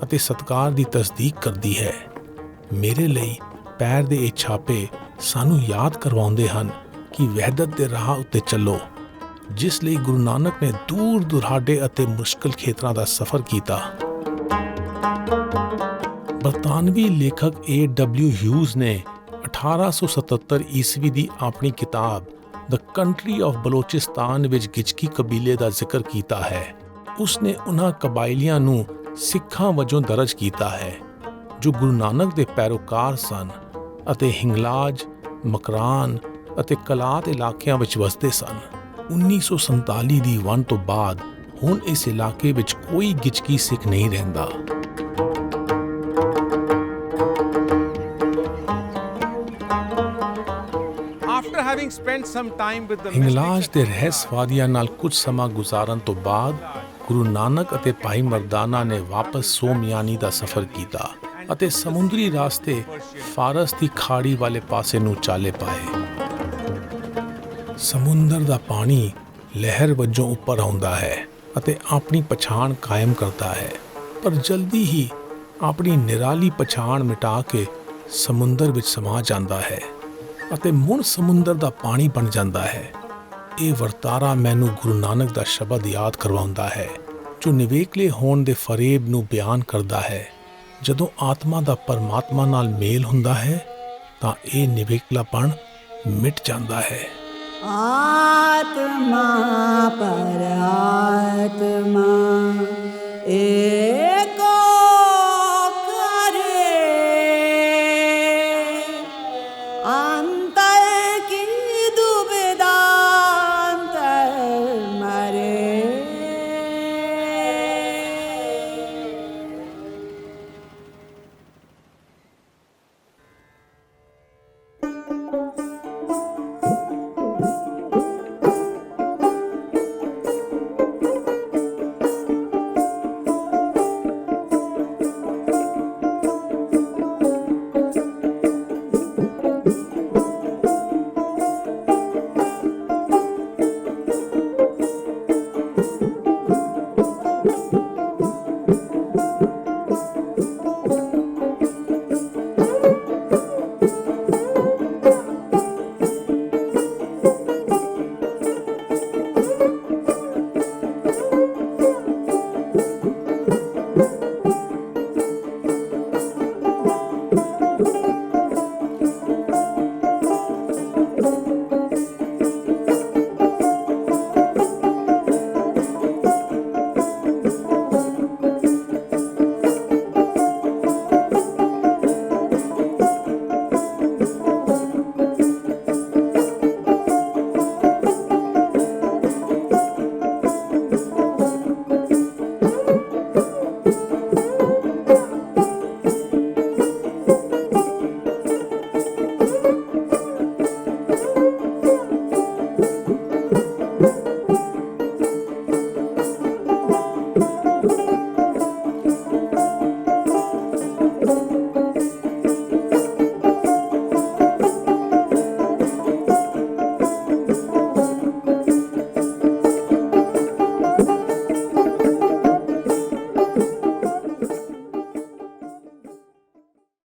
ਅਤੇ ਸਤਿਕਾਰ ਦੀ ਤਸਦੀਕ ਕਰਦੀ ਹੈ। ਮੇਰੇ ਲਈ ਪੈਰ ਦੇ ਇਹ ਛਾਪੇ ਸਾਨੂੰ ਯਾਦ ਕਰਵਾਉਂਦੇ ਹਨ ਕਿ ਵਹਿਦਤ ਦੇ ਰਾਹ ਉੱਤੇ ਚੱਲੋ, ਜਿਸ ਲਈ ਗੁਰੂ ਨਾਨਕ ਨੇ ਦੂਰ ਦੁਰਾਡੇ ਅਤੇ ਮੁਸ਼ਕਲ ਖੇਤਰਾਂ ਦਾ ਸਫ਼ਰ ਕੀਤਾ। ਬਰਤਾਨਵੀ ਲੇਖਕ A.W. ਹਿਊਜ਼ ਨੇ 1877 ਈਸਵੀ ਦੀ ਆਪਣੀ ਕਿਤਾਬ ਦ ਕੰਟਰੀ ਆਫ ਬਲੋਚਿਸਤਾਨ ਵਿੱਚ ਗਿਚਕੀ ਕਬੀਲੇ ਦਾ ਜ਼ਿਕਰ ਕੀਤਾ ਹੈ। ਉਸਨੇ ਉਹਨਾਂ ਕਬਾਇਲੀਆਂ ਨੂੰ ਸਿੱਖਾਂ ਵਜੋਂ ਦਰਜ ਕੀਤਾ ਹੈ ਜੋ ਗੁਰੂ ਨਾਨਕ ਦੇ ਪੈਰੋਕਾਰ ਸਨ ਅਤੇ ਹਿੰਗਲਾਜ, ਮਕਰਾਨ ਅਤੇ ਕਲਾਤ ਇਲਾਕਿਆਂ ਵਿੱਚ ਵਸਦੇ ਸਨ। 1947 ਦੀ ਵੰਡ ਤੋਂ ਬਾਅਦ ਹੁਣ ਇਸ ਇਲਾਕੇ ਵਿੱਚ ਕੋਈ ਗਿਚਕੀ ਸਿੱਖ ਨਹੀਂ ਰਹਿੰਦਾ। ਹਿੰਗਲਾਜ ਦੇ ਰਹੱਸਵਾਦੀਆਂ ਨਾਲ ਕੁਝ ਸਮਾਂ ਗੁਜ਼ਾਰਨ ਤੋਂ ਬਾਅਦ ਗੁਰੂ ਨਾਨਕ ਅਤੇ ਭਾਈ ਮਰਦਾਨਾ ਨੇ ਵਾਪਸ ਸੋਮਯਾਨੀ ਦਾ ਸਫ਼ਰ ਕੀਤਾ ਅਤੇ ਸਮੁੰਦਰੀ ਰਾਸਤੇ ਫਾਰਸ ਦੀ ਖਾੜੀ ਵਾਲੇ ਪਾਸੇ ਨੂੰ ਚਾਲੇ ਪਾਏ। ਸਮੁੰਦਰ ਦਾ ਪਾਣੀ ਲਹਿਰ ਵਜੋਂ ਉੱਪਰ ਆਉਂਦਾ ਹੈ ਅਤੇ ਆਪਣੀ ਪਛਾਣ ਕਾਇਮ ਕਰਦਾ ਹੈ, ਪਰ ਜਲਦੀ ਹੀ ਆਪਣੀ ਨਿਰਾਲੀ ਪਛਾਣ ਮਿਟਾ ਕੇ ਸਮੁੰਦਰ ਵਿੱਚ ਸਮਾ ਜਾਂਦਾ ਹੈ ਅਤੇ ਮੁੜ ਸਮੁੰਦਰ ਦਾ ਪਾਣੀ ਬਣ ਜਾਂਦਾ ਹੈ। ਇਹ ਵਰਤਾਰਾ ਮੈਨੂੰ ਗੁਰੂ ਨਾਨਕ ਦਾ ਸ਼ਬਦ ਯਾਦ ਕਰਵਾਉਂਦਾ ਹੈ ਜੋ ਨਿਵੇਕਲੇ ਹੋਣ ਦੇ ਫਰੇਬ ਨੂੰ ਬਿਆਨ ਕਰਦਾ ਹੈ। ਜਦੋਂ ਆਤਮਾ ਦਾ ਪਰਮਾਤਮਾ ਨਾਲ ਮੇਲ ਹੁੰਦਾ ਹੈ ਤਾਂ ਇਹ ਨਿਵੇਕਲਾਪਣ ਮਿਟ ਜਾਂਦਾ ਹੈ। ਆਤਮਾ ਪਰਆਤਮਾ